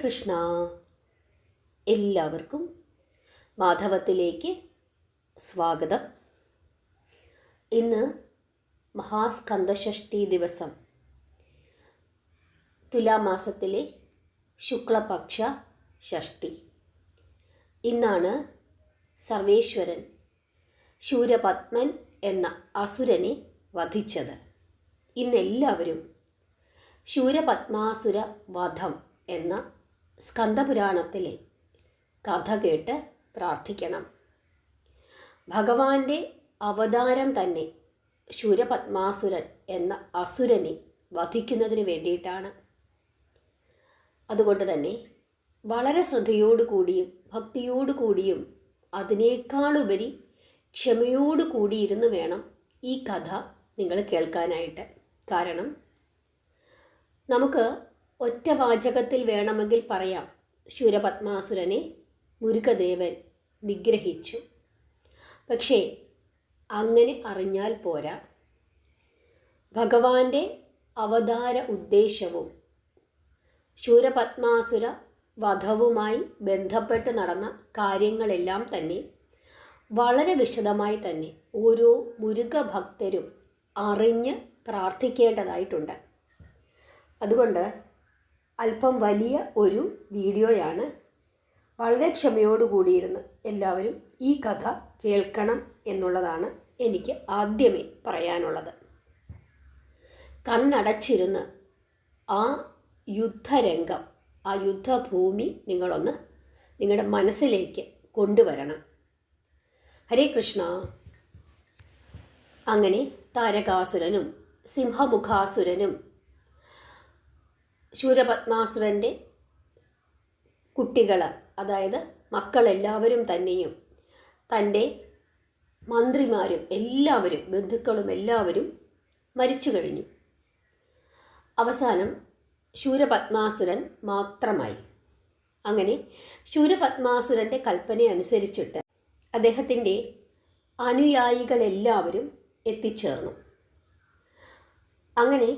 കൃഷ്ണ. എല്ലാവർക്കും മാധവത്തിലേക്ക് സ്വാഗതം. ഇന്ന് മഹാസ്കന്ദഷഷ്ഠി ദിവസം, തുലാമാസത്തിലെ ശുക്ലപക്ഷ ഷഷ്ഠി. ഇന്നാണ് സർവേശ്വരൻ ശൂരപത്മൻ എന്ന അസുരനെ വധിച്ചത്. ഇന്നെല്ലാവരും ശൂരപത്മാസുര വധം എന്ന സ്കന്ദപുരാണത്തിലെ കഥ കേട്ട് പ്രാർത്ഥിക്കണം. ഭഗവാന്റെ അവതാരം തന്നെ ശൂരപത്മാസുരൻ എന്ന അസുരനെ വധിക്കുന്നതിന് വേണ്ടിയിട്ടാണ്. അതുകൊണ്ട് തന്നെ വളരെ ശ്രദ്ധയോടുകൂടിയും ഭക്തിയോടുകൂടിയും അതിനേക്കാളുപരി ക്ഷമയോടു കൂടിയിരുന്നു വേണം ഈ കഥ നിങ്ങൾ കേൾക്കാനായിട്ട്. കാരണം നമുക്ക് ഒറ്റ വാചകത്തിൽ വേണമെങ്കിൽ പറയാം, ശൂരപത്മാസുരനെ മുരുകദേവൻ നിഗ്രഹിച്ചു. പക്ഷേ അങ്ങനെ അറിഞ്ഞാൽ പോരാ. ഭഗവാന്റെ അവതാര ഉദ്ദേശവും ശൂരപത്മാസുര വധവുമായി ബന്ധപ്പെട്ട് നടന്ന കാര്യങ്ങളെല്ലാം തന്നെ വളരെ വിശദമായി തന്നെ ഓരോ മുരുകഭക്തരും അറിഞ്ഞ് പ്രാർത്ഥിക്കേണ്ടതായിട്ടുണ്ട്. അതുകൊണ്ട് അല്പം വലിയ ഒരു വീഡിയോയാണ്. വളരെ ക്ഷമയോടുകൂടിയിരുന്ന് എല്ലാവരും ഈ കഥ കേൾക്കണം എന്നുള്ളതാണ് എനിക്ക് ആദ്യമേ പറയാനുള്ളത്. കണ്ണടച്ചിരുന്ന് ആ യുദ്ധരംഗം, ആ യുദ്ധഭൂമി നിങ്ങളൊന്ന് നിങ്ങളുടെ മനസ്സിലേക്ക് കൊണ്ടുവരണം. ഹരേ കൃഷ്ണ. അങ്ങനെ താരകാസുരനും സിംഹമുഖാസുരനും ശൂരപത്മാസുരൻ്റെ കുട്ടികൾ, അതായത് മക്കളെല്ലാവരും തന്നെയും തൻ്റെ മന്ത്രിമാരും എല്ലാവരും ബന്ധുക്കളും എല്ലാവരും മരിച്ചു കഴിഞ്ഞു. അവസാനം ശൂരപത്മാസുരൻ മാത്രമായി. അങ്ങനെ ശൂരപത്മാസുരൻ്റെ കൽപ്പന അനുസരിച്ചിട്ട് അദ്ദേഹത്തിൻ്റെ അനുയായികളെല്ലാവരും എത്തിച്ചേർന്നു. അങ്ങനെ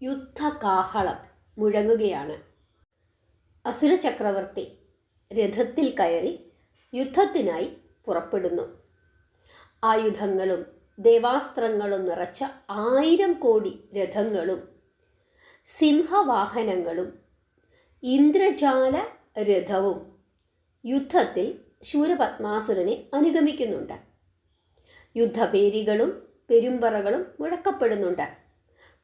യുദ്ധകാഹളം മുഴങ്ങുകയാണ്. അസുര ചക്രവർത്തി രഥത്തിൽ കയറി യുദ്ധത്തിനായി പുറപ്പെടുന്നു. ആയുധങ്ങളും ദേവാസ്ത്രങ്ങളും നിറച്ച 1000 കോടി രഥങ്ങളും സിംഹവാഹനങ്ങളും ഇന്ദ്രജാല രഥവും യുദ്ധത്തിൽ ശൂരപത്മാസുരനെ അനുഗമിക്കുന്നുണ്ട്. യുദ്ധപേരികളും പെരുമ്പറകളും മുഴക്കപ്പെടുന്നുണ്ട്.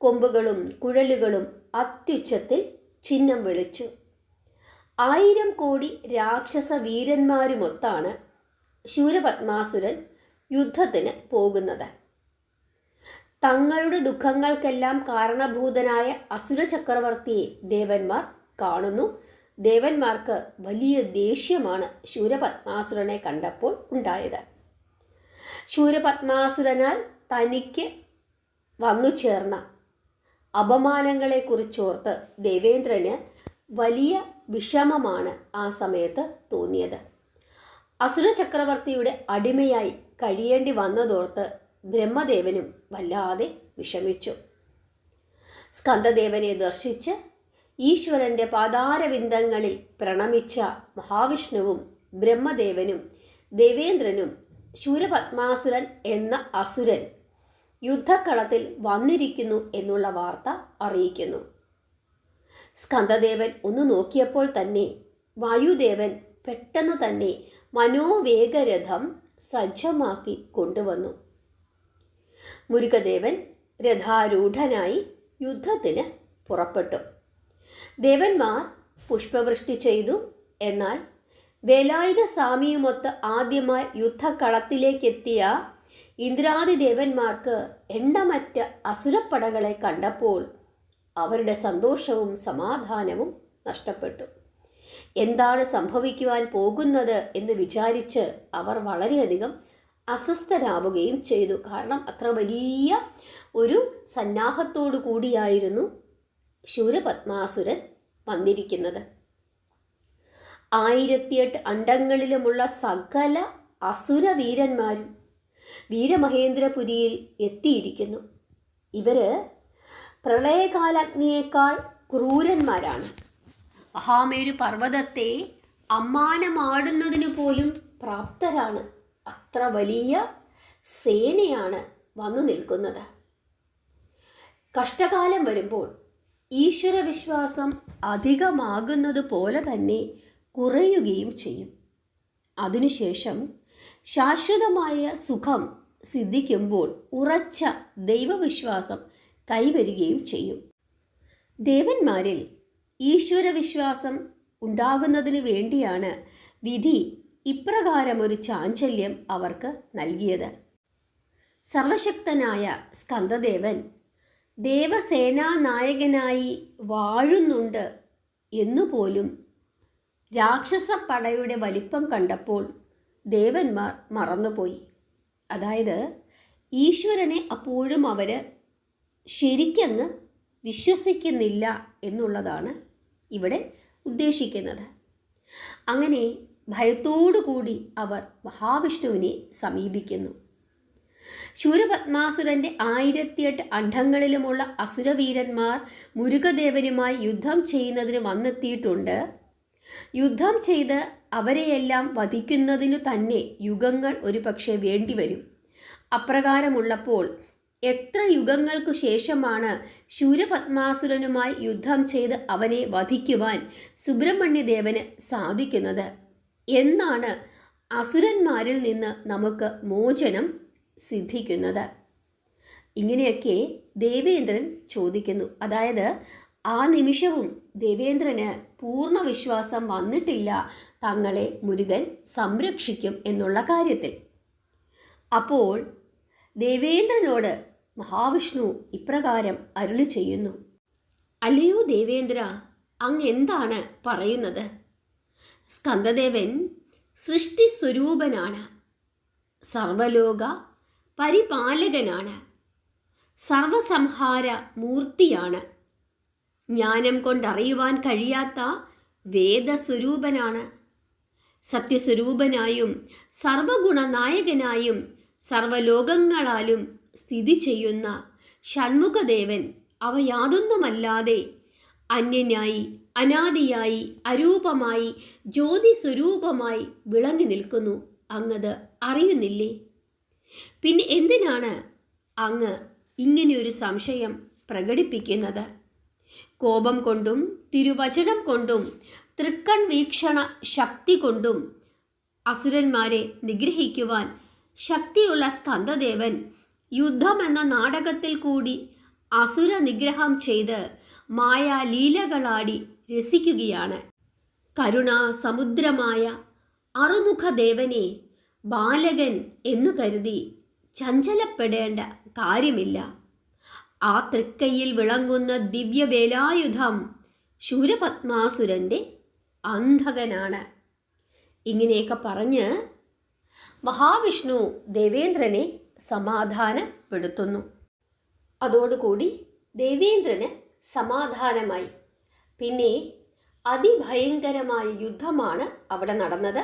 കൊമ്പുകളും കുഴലുകളും അത്യുച്ചത്തിൽ ചിഹ്നം വിളിച്ചു. 1000 കോടി രാക്ഷസ വീരന്മാരുമൊത്താണ് ശൂരപത്മാസുരൻ യുദ്ധത്തിന് പോകുന്നത്. തങ്ങളുടെ ദുഃഖങ്ങൾക്കെല്ലാം കാരണഭൂതനായ അസുര ചക്രവർത്തിയെ ദേവന്മാർ കാണുന്നു. ദേവന്മാർക്ക് വലിയ ദേഷ്യമാണ് ശൂരപത്മാസുരനെ കണ്ടപ്പോൾ ഉണ്ടായത്. ശൂരപത്മാസുരനാൽ തനിക്ക് വന്നു ചേർന്ന അപമാനങ്ങളെക്കുറിച്ചോർത്ത് ദേവേന്ദ്രന് വലിയ വിഷമമാണ് ആ സമയത്ത് തോന്നിയത്. അസുര ചക്രവർത്തിയുടെ അടിമയായി കഴിയേണ്ടി വന്നതോർത്ത് ബ്രഹ്മദേവനും വല്ലാതെ വിഷമിച്ചു. സ്കന്ദദേവനെ ദർശിച്ച് ഈശ്വരൻ്റെ പാതാരവിന്ദങ്ങളിൽ പ്രണമിച്ച മഹാവിഷ്ണുവും ബ്രഹ്മദേവനും ദേവേന്ദ്രനും ശൂരപത്മാസുരൻ എന്ന അസുരൻ യുദ്ധക്കളത്തിൽ വന്നിരിക്കുന്നു എന്നുള്ള വാർത്ത അറിയിക്കുന്നു. സ്കന്ദദേവൻ ഒന്ന് നോക്കിയപ്പോൾ തന്നെ വായുദേവൻ പെട്ടെന്ന് തന്നെ മനോവേഗരഥം സജ്ജമാക്കി കൊണ്ടുവന്നു. മുരുകദേവൻ രഥാരൂഢനായി യുദ്ധത്തിന് പുറപ്പെട്ടു. ദേവന്മാർ പുഷ്പവൃഷ്ടി ചെയ്തു. എന്നാൽ വേലായുധ സ്വാമിയുമൊത്ത് ആദ്യമായി യുദ്ധക്കളത്തിലേക്കെത്തിയ ഇന്ദ്രാദി ദേവന്മാർക്ക് എണ്ണമറ്റ അസുരപ്പടകളെ കണ്ടപ്പോൾ അവരുടെ സന്തോഷവും സമാധാനവും നഷ്ടപ്പെട്ടു. എന്താണ് സംഭവിക്കുവാൻ പോകുന്നത് എന്ന് വിചാരിച്ച് അവർ വളരെയധികം അസ്വസ്ഥരാവുകയും ചെയ്തു. കാരണം അത്ര വലിയ ഒരു സന്നാഹത്തോടു കൂടിയായിരുന്നു ശൂരപത്മാസുരൻ വന്നിരിക്കുന്നത്. 1008 അണ്ടങ്ങളിലുമുള്ള സകല അസുരവീരന്മാരും വീരമഹേന്ദ്രപുരിയിൽ എത്തിയിരിക്കുന്നു. ഇവർ പ്രളയകാലാഗ്നിയേക്കാൾ ക്രൂരന്മാരാണ്. മഹാമേരു പർവ്വതത്തെ അമ്മാനമാടുന്നതിനു പോലും പ്രാപ്തരാണ്. അത്ര വലിയ സേനയാണ് വന്നു നിൽക്കുന്നത്. കഷ്ടകാലം വരുമ്പോൾ ഈശ്വരവിശ്വാസം അധികമാകുന്നത് പോലെ തന്നെ കുറയുകയും ചെയ്യും. അതിനുശേഷം ശാശ്വതമായ സുഖം സിദ്ധിക്കുമ്പോൾ ഉറച്ച ദൈവവിശ്വാസം കൈവരികയും ചെയ്യും. ദേവന്മാരിൽ ഈശ്വരവിശ്വാസം ഉണ്ടാകുന്നതിന് വേണ്ടിയാണ് വിധി ഇപ്രകാരമൊരു ചാഞ്ചല്യം അവർക്ക് നൽകിയത്. സർവശക്തനായ സ്കന്ദദേവൻ ദേവസേനാനായകനായി വാഴുന്നുണ്ട് എന്നുപോലും രാക്ഷസപ്പടയുടെ വലിപ്പം കണ്ടപ്പോൾ ദേവന്മാർ മറന്നുപോയി. അതായത് ഈശ്വരനെ അപ്പോഴും അവർ ശരിക്കങ്ങ് വിശ്വസിക്കുന്നില്ല എന്നുള്ളതാണ് ഇവിടെ ഉദ്ദേശിക്കുന്നത്. അങ്ങനെ ഭയത്തോടുകൂടി അവർ മഹാവിഷ്ണുവിനെ സമീപിക്കുന്നു. ശൂരപത്മാസുരൻ്റെ 1008 അണ്ഡങ്ങളിലുമുള്ള അസുരവീരന്മാർ മുരുകദേവനുമായി യുദ്ധം ചെയ്യുന്നതിന് വന്നെത്തിയിട്ടുണ്ട്. യുദ്ധം ചെയ്ത് അവരെയെല്ലാം വധിക്കുന്നതിനു തന്നെ യുഗങ്ങൾ ഒരുപക്ഷെ വേണ്ടിവരും. അപ്രകാരമുള്ളപ്പോൾ എത്ര യുഗങ്ങൾക്കു ശേഷമാണ് ശൂരപത്മാസുരനുമായി യുദ്ധം ചെയ്ത് അവനെ വധിക്കുവാൻ സുബ്രഹ്മണ്യദേവന് സാധിക്കുന്നത്? എന്നാണ് അസുരന്മാരിൽ നിന്ന് നമുക്ക് മോചനം സിദ്ധിക്കുന്നത്? ഇങ്ങനെയൊക്കെ ദേവേന്ദ്രൻ ചോദിക്കുന്നു. അതായത് ആ നിമിഷവും ദേവേന്ദ്രന് പൂർണ്ണ വിശ്വാസം വന്നിട്ടില്ല തങ്ങളെ മുരുകൻ സംരക്ഷിക്കും എന്നുള്ള കാര്യത്തിൽ. അപ്പോൾ ദേവേന്ദ്രനോട് മഹാവിഷ്ണു ഇപ്രകാരം അരുളി ചെയ്യുന്നു: അല്ലയോ ദേവേന്ദ്ര, അങ്ങ് എന്താണ് പറയുന്നത്? സ്കന്ദദേവൻ സൃഷ്ടി സ്വരൂപനാണ്, സർവലോക പരിപാലകനാണ്, സർവസംഹാര മൂർത്തിയാണ്, ജ്ഞാനം കൊണ്ടറിയുവാൻ കഴിയാത്ത വേദസ്വരൂപനാണ്, സത്യസ്വരൂപനായും സർവഗുണനായകനായും സർവലോകങ്ങളാലും സ്ഥിതി ചെയ്യുന്ന ഷൺമുഖദേവൻ അവ യാതൊന്നുമല്ലാതെ അന്യനായി അനാദിയായി അരൂപമായി ജ്യോതിസ്വരൂപമായി വിളങ്ങി നിൽക്കുന്നു. അങ്ങത് അറിയുന്നില്ലേ? പിന്നെ എന്തിനാണ് അങ്ങ് ഇങ്ങനെയൊരു സംശയം പ്രകടിപ്പിക്കുന്നത്? കോപം കൊണ്ടും തിരുവചനം കൊണ്ടും തൃക്കൺ വീക്ഷണ ശക്തി കൊണ്ടും അസുരന്മാരെ നിഗ്രഹിക്കുവാൻ ശക്തിയുള്ള സ്കന്ദദേവൻ യുദ്ധമെന്ന നാടകത്തിൽ കൂടി അസുര നിഗ്രഹം ചെയ്ത് മായാലീലകളാടി രസിക്കുകയാണ്. കരുണാസമുദ്രമായ അറുമുഖദേവനെ ബാലകൻ എന്നു കരുതി ചഞ്ചലപ്പെടേണ്ട കാര്യമില്ല. ആ തൃക്കൈയിൽ വിളങ്ങുന്ന ദിവ്യവേലായുധം ശൂരപത്മാസുരൻ്റെ അന്ധകനാണ്. ഇങ്ങനെയൊക്കെ പറഞ്ഞ് മഹാവിഷ്ണു ദേവേന്ദ്രനെ സമാധാനപ്പെടുത്തുന്നു. അതോടുകൂടി ദേവേന്ദ്രന് സമാധാനമായി. പിന്നെ അതിഭയങ്കരമായ യുദ്ധമാണ് അവിടെ നടന്നത്.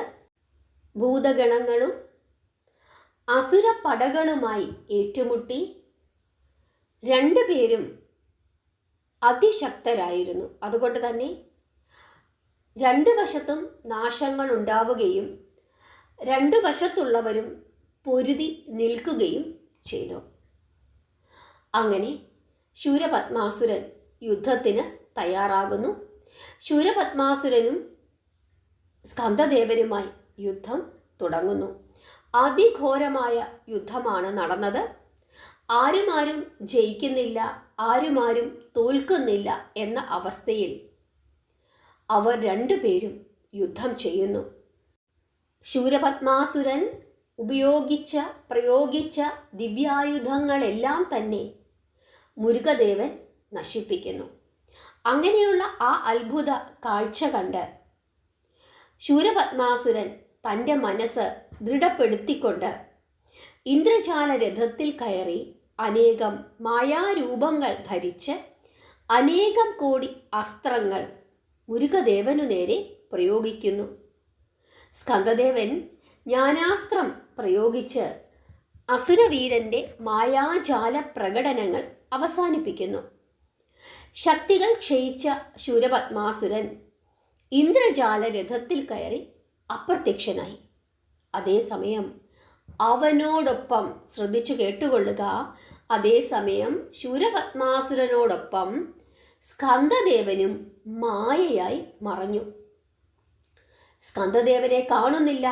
ഭൂതഗണങ്ങളും അസുരപ്പടകളുമായി ഏറ്റുമുട്ടി. രണ്ടുപേരും അതിശക്തരായിരുന്നു. അതുകൊണ്ട് തന്നെ രണ്ടു വശത്തും നാശങ്ങൾ ഉണ്ടാവുകയും രണ്ടു വശത്തുള്ളവരും പൊരുതി നിൽക്കുകയും ചെയ്തു. അങ്ങനെ ശൂരപത്മാസുരൻ യുദ്ധത്തിന് തയ്യാറാകുന്നു. ശൂരപത്മാസുരനും സ്കന്ദദേവനുമായി യുദ്ധം തുടങ്ങുന്നു. അതിഘോരമായ യുദ്ധമാണ് നടന്നത്. ആരുമാരും ജയിക്കുന്നില്ല, ആരുമാരും തോൽക്കുന്നില്ല എന്ന അവസ്ഥയിൽ അവർ രണ്ടുപേരും യുദ്ധം ചെയ്യുന്നു. ശൂരപത്മാസുരൻ പ്രയോഗിച്ച ദിവ്യായുധങ്ങളെല്ലാം തന്നെ മുരുകദേവൻ നശിപ്പിക്കുന്നു. അങ്ങനെയുള്ള ആ അത്ഭുത കാഴ്ച കണ്ട് ശൂരപത്മാസുരൻ തൻ്റെ മനസ്സ് ദൃഢപ്പെടുത്തിക്കൊണ്ട് ഇന്ദ്രജാല രഥത്തിൽ കയറി അനേകം മായാരൂപങ്ങൾ ധരിച്ച് അനേകം കോടി അസ്ത്രങ്ങൾ മുരുകദേവനു നേരെ പ്രയോഗിക്കുന്നു. സ്കന്ദദേവൻ ജ്ഞാനാസ്ത്രം പ്രയോഗിച്ച് അസുരവീരൻ്റെ മായാജാല പ്രകടനങ്ങൾ അവസാനിപ്പിക്കുന്നു. ശക്തികൾ ക്ഷയിച്ച ശൂരപത്മാസുരൻ ഇന്ദ്രജാല രഥത്തിൽ കയറി അപ്രത്യക്ഷനായി. അതേസമയം അവനോടൊപ്പം, ശ്രദ്ധിച്ചു കേട്ടുകൊള്ളുക, അതേസമയം ശൂരപത്മാസുരനോടൊപ്പം സ്കന്ദദേവനും മായയായി മറഞ്ഞു. സ്കന്ദദേവനെ കാണുന്നില്ല.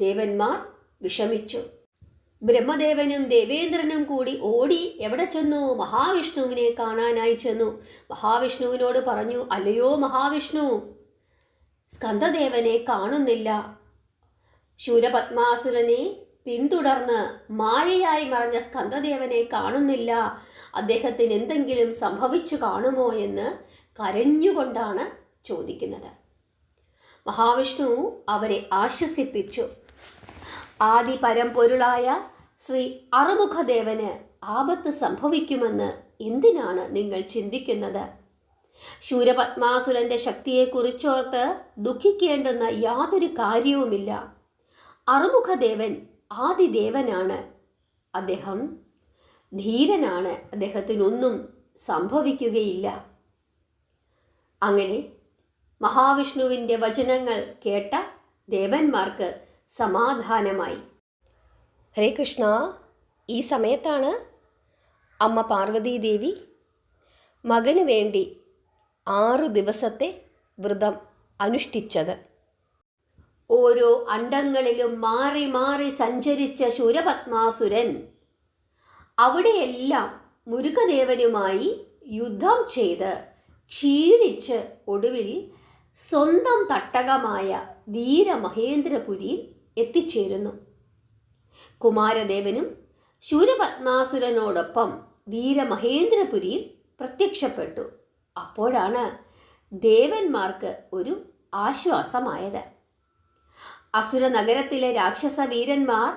ദേവന്മാർ വിഷമിച്ചു. ബ്രഹ്മദേവനും ദേവേന്ദ്രനും കൂടി ഓടി എവിടെ ചെന്നു? മഹാവിഷ്ണുവിനെ കാണാനായി ചെന്നു. മഹാവിഷ്ണുവിനോട് പറഞ്ഞു, അല്ലയോ മഹാവിഷ്ണു, സ്കന്ദദേവനെ കാണുന്നില്ല. ശൂരപത്മാസുരനെ പിന്തുടർന്ന് മായയായി മറഞ്ഞ സ്കന്ദദേവനെ കാണുന്നില്ല. അദ്ദേഹത്തിന് എന്തെങ്കിലും സംഭവിച്ചു കാണുമോ എന്ന് കരഞ്ഞുകൊണ്ടാണ് ചോദിക്കുന്നത്. മഹാവിഷ്ണു അവരെ ആശ്വസിപ്പിച്ചു. ആദി പരമ്പൊരുളായ ശ്രീ അറുമുഖദേവന് ആപത്ത് സംഭവിക്കുമെന്ന് എന്തിനാണ് നിങ്ങൾ ചിന്തിക്കുന്നത്? ശൂരപത്മാസുരന്റെ ശക്തിയെക്കുറിച്ചോർത്ത് ദുഃഖിക്കേണ്ടുന്ന യാതൊരു കാര്യവുമില്ല. അറുമുഖദേവൻ ആദിദേവനാണ്. അദ്ദേഹം ധീരനാണ്. അദ്ദേഹത്തിനൊന്നും സംഭവിക്കുകയില്ല. അങ്ങനെ മഹാവിഷ്ണുവിൻ്റെ വചനങ്ങൾ കേട്ട ദേവന്മാർക്ക് സമാധാനമായി. ഹരേ കൃഷ്ണ. ഈ സമയത്താണ് അമ്മ പാർവതീദേവി മകന് വേണ്ടി 6 ദിവസത്തെ വ്രതം അനുഷ്ഠിച്ചത്. ഓരോ അണ്ടങ്ങളിലും മാറി മാറി സഞ്ചരിച്ച ശൂരപത്മാസുരൻ അവിടെയെല്ലാം മുരുകദേവനുമായി യുദ്ധം ചെയ്ത് ക്ഷീണിച്ച് ഒടുവിൽ സ്വന്തം തട്ടകമായ വീരമഹേന്ദ്രപുരിയിൽ എത്തിച്ചേരുന്നു. കുമാരദേവനും ശൂരപത്മാസുരനോടൊപ്പം വീരമഹേന്ദ്രപുരിയിൽ പ്രത്യക്ഷപ്പെട്ടു. അപ്പോഴാണ് ദേവന്മാർക്ക് ഒരു ആശ്വാസമായത്. അസുര നഗരത്തിലെ രാക്ഷസ വീരന്മാർ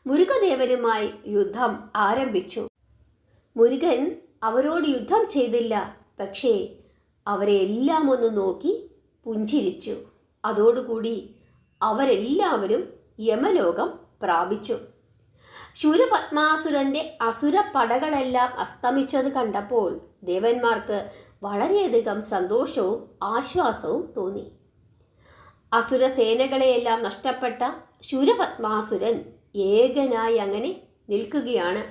മുരുകദേവനുമായി യുദ്ധം ആരംഭിച്ചു. മുരുകൻ അവരോട് യുദ്ധം ചെയ്തില്ല. പക്ഷേ അവരെ എല്ലാം ഒന്ന് നോക്കി പുഞ്ചിരിച്ചു. അതോടുകൂടി അവരെല്ലാവരും യമലോകം പ്രാപിച്ചു. ശൂരപത്മാസുരൻ്റെ അസുര പടകളെല്ലാം അസ്തമിച്ചത് കണ്ടപ്പോൾ ദേവന്മാർക്ക് വളരെയധികം സന്തോഷവും ആശ്വാസവും തോന്നി. അസുരസേനകളെയെല്ലാം നഷ്ടപ്പെട്ട ശൂരപത്മാസുരൻ ഏകനായി അങ്ങനെ നിൽക്കുകയാണ്.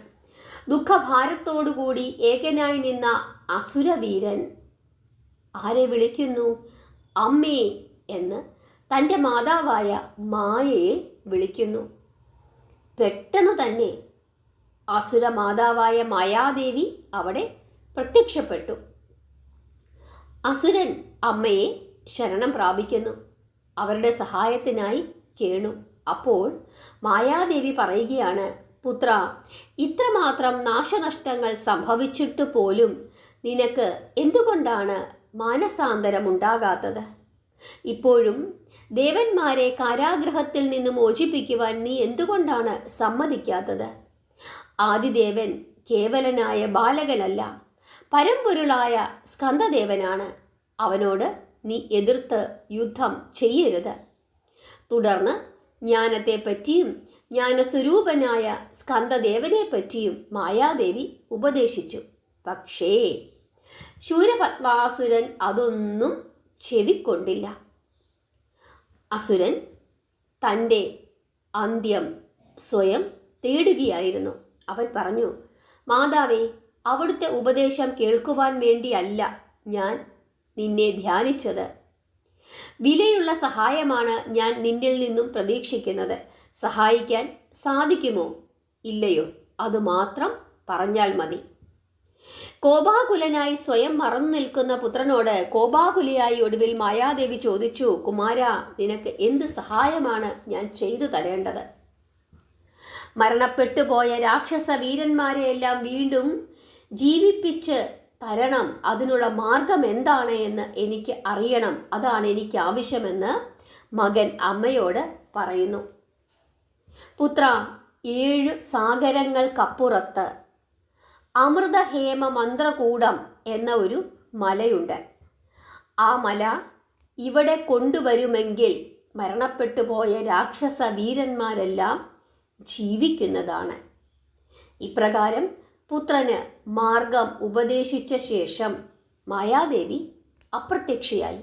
ദുഃഖഭാരത്തോടുകൂടി ഏകനായി നിന്ന അസുരവീരൻ ആരെ വിളിക്കുന്നു? അമ്മേ എന്ന് തൻ്റെ മാതാവായ മായയെ വിളിക്കുന്നു. പെട്ടെന്ന് തന്നെ അസുര മാതാവായ മായാദേവി അവിടെ പ്രത്യക്ഷപ്പെട്ടു. അസുരൻ അമ്മയെ ശരണം പ്രാപിക്കുന്നു. അവരുടെ സഹായത്തിനായി കേണു. അപ്പോൾ മായാദേവി പറയുകയാണ്, പുത്ര, ഇത്രമാത്രം നാശനഷ്ടങ്ങൾ സംഭവിച്ചിട്ട് പോലും നിനക്ക് എന്തുകൊണ്ടാണ് മാനസാന്തരമുണ്ടാകാത്തത്? ഇപ്പോഴും ദേവന്മാരെ കാരാഗൃഹത്തിൽ നിന്ന് മോചിപ്പിക്കുവാൻ നീ എന്തുകൊണ്ടാണ് സമ്മതിക്കാത്തത്? ആദിദേവൻ കേവലനായ ബാലകനല്ല, പരമ്പൊരുളായ സ്കന്ദദേവനാണ്. അവനോട് നീ എതിർത്ത് യുദ്ധം ചെയ്യരുത്. തുടർന്ന് ജ്ഞാനത്തെപ്പറ്റിയും ജ്ഞാനസ്വരൂപനായ സ്കന്ദദേവനെ പറ്റിയും മായാദേവി ഉപദേശിച്ചു. പക്ഷേ ശൂരപത്മാസുരൻ അതൊന്നും ചെവിക്കൊണ്ടില്ല. അസുരൻ തൻ്റെ അന്ത്യം സ്വയം തേടുകയായിരുന്നു. അവൻ പറഞ്ഞു, മാതാവേ, അവിടുത്തെ ഉപദേശം കേൾക്കുവാൻ വേണ്ടിയല്ല ഞാൻ നിന്നെ ധ്യാനിച്ചത്. വിലയുള്ള സഹായമാണ് ഞാൻ നിന്നിൽ നിന്നും പ്രതീക്ഷിക്കുന്നത്. സഹായിക്കാൻ സാധിക്കുമോ ഇല്ലയോ അതുമാത്രം പറഞ്ഞാൽ മതി. കോപാകുലനായി സ്വയം മറന്നു നിൽക്കുന്ന പുത്രനോട് കോപാകുലയായി ഒടുവിൽ മായാദേവി ചോദിച്ചു, കുമാര, നിനക്ക് എന്ത് സഹായമാണ് ഞാൻ ചെയ്തു തരേണ്ടത്? മരണപ്പെട്ടുപോയ രാക്ഷസ വീരന്മാരെയെല്ലാം വീണ്ടും ജീവിപ്പിച്ച് തരണം. അതിനുള്ള മാർഗം എന്താണ് എന്ന് എനിക്ക് അറിയണം. അതാണ് എനിക്ക് ആവശ്യമെന്ന് മകൻ അമ്മയോട് പറയുന്നു. പുത്ര, 7 സാഗരങ്ങൾക്കപ്പുറത്ത് അമൃതഹേമ മന്ത്രകൂടം എന്ന ഒരു മലയുണ്ട്. ആ മല ഇവിടെ കൊണ്ടുവരുമെങ്കിൽ മരണപ്പെട്ടുപോയ രാക്ഷസ വീരന്മാരെല്ലാം ജീവിക്കുന്നതാണ്. ഇപ്രകാരം പുത്രന് മാർഗം ഉപദേശിച്ച ശേഷം മായാദേവി അപ്രത്യക്ഷയായി.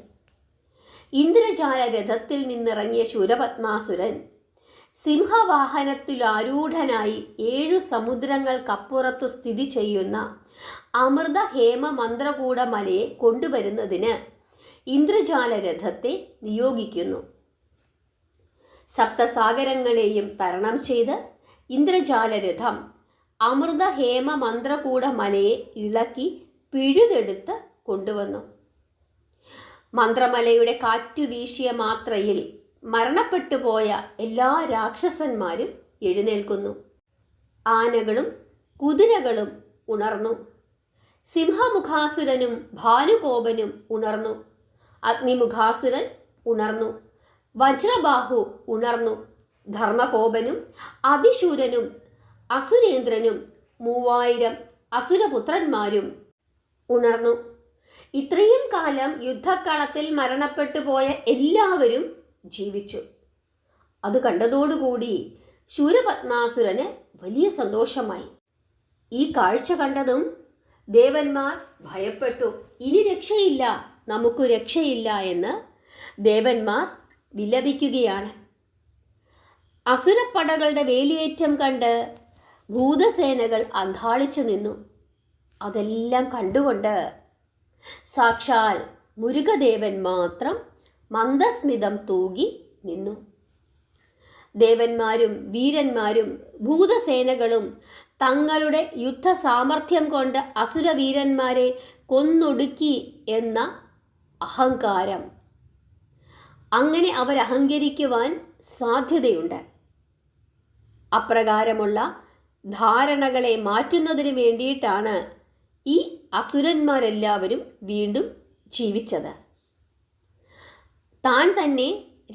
ഇന്ദ്രജാല രഥത്തിൽ നിന്നിറങ്ങിയ ശൂരപത്മാസുരൻ സിംഹവാഹനത്തിലാരൂഢനായി 7 സമുദ്രങ്ങൾക്കപ്പുറത്തു സ്ഥിതി ചെയ്യുന്ന അമൃത ഹേമ മന്ത്രകൂട മലയെ കൊണ്ടുവരുന്നതിന് ഇന്ദ്രജാല രഥത്തെ നിയോഗിക്കുന്നു. സപ്തസാഗരങ്ങളെയും തരണം ചെയ്ത് ഇന്ദ്രജാല രഥം അമൃത ഹേമ മന്ത്രകൂട മലയെ ഇളക്കി പിഴുതെടുത്ത് കൊണ്ടുവന്നു. മന്ത്രമലയുടെ കാറ്റു വീശിയ മാത്രയിൽ മരണപ്പെട്ടുപോയ എല്ലാ രാക്ഷസന്മാരും എഴുന്നേൽക്കുന്നു. ആനകളും കുതിരകളും ഉണർന്നു. സിംഹമുഖാസുരനും ഭാനുകോപനും ഉണർന്നു. അഗ്നിമുഖാസുരൻ ഉണർന്നു. വജ്രബാഹു ഉണർന്നു. ധർമ്മകോപനും അതിശൂരനും അസുരേന്ദ്രനും 3000 അസുരപുത്രന്മാരും ഉണർന്നു. ഇത്രയും കാലം യുദ്ധക്കളത്തിൽ മരണപ്പെട്ടു പോയ എല്ലാവരും ജീവിച്ചു. അത് കണ്ടതോടുകൂടി ശൂരപത്മാസുരന് വലിയ സന്തോഷമായി. ഈ കാഴ്ച കണ്ടതും ദേവന്മാർ ഭയപ്പെട്ടു. ഇനി രക്ഷയില്ല, നമുക്ക് രക്ഷയില്ല എന്ന് ദേവന്മാർ വിലപിക്കുകയാണ്. അസുരപ്പടകളുടെ വേലിയേറ്റം കണ്ട് ഭൂതസേനകൾ അന്ധാളിച്ചു നിന്നു. അതെല്ലാം കണ്ടുകൊണ്ട് സാക്ഷാൽ മുരുകദേവൻ മാത്രം മന്ദസ്മിതം തൂകി നിന്നു. ദേവന്മാരും വീരന്മാരും ഭൂതസേനകളും തങ്ങളുടെ യുദ്ധസാമർഥ്യം കൊണ്ട് അസുരവീരന്മാരെ കൊന്നൊടുക്കി എന്ന അഹങ്കാരം, അങ്ങനെ അവരഹങ്കരിക്കുവാൻ സാധ്യതയുണ്ട്. അപ്രകാരമുള്ള ധാരണകളെ മാറ്റുന്നതിന് വേണ്ടിയിട്ടാണ് ഈ അസുരന്മാരെല്ലാവരും വീണ്ടും ജീവിച്ചത്. താൻ തന്നെ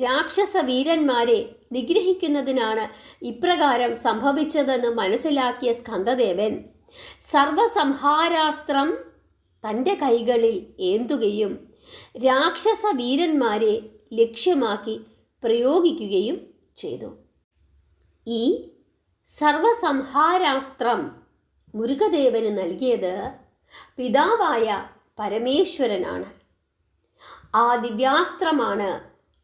രാക്ഷസ വീരന്മാരെ നിഗ്രഹിക്കുന്നതിനാണ് ഇപ്രകാരം സംഭവിച്ചതെന്ന് മനസ്സിലാക്കിയ സ്കന്ദദേവൻ സർവസംഹാരാസ്ത്രം തൻ്റെ കൈകളിൽ ഏന്തുകയും രാക്ഷസ വീരന്മാരെ ലക്ഷ്യമാക്കി പ്രയോഗിക്കുകയും ചെയ്തു. ഈ സർവസംഹാരാസ്ത്രം മുരുകദേവന് നൽകിയത് പിതാവായ പരമേശ്വരനാണ്. ആ ദിവ്യാസ്ത്രമാണ്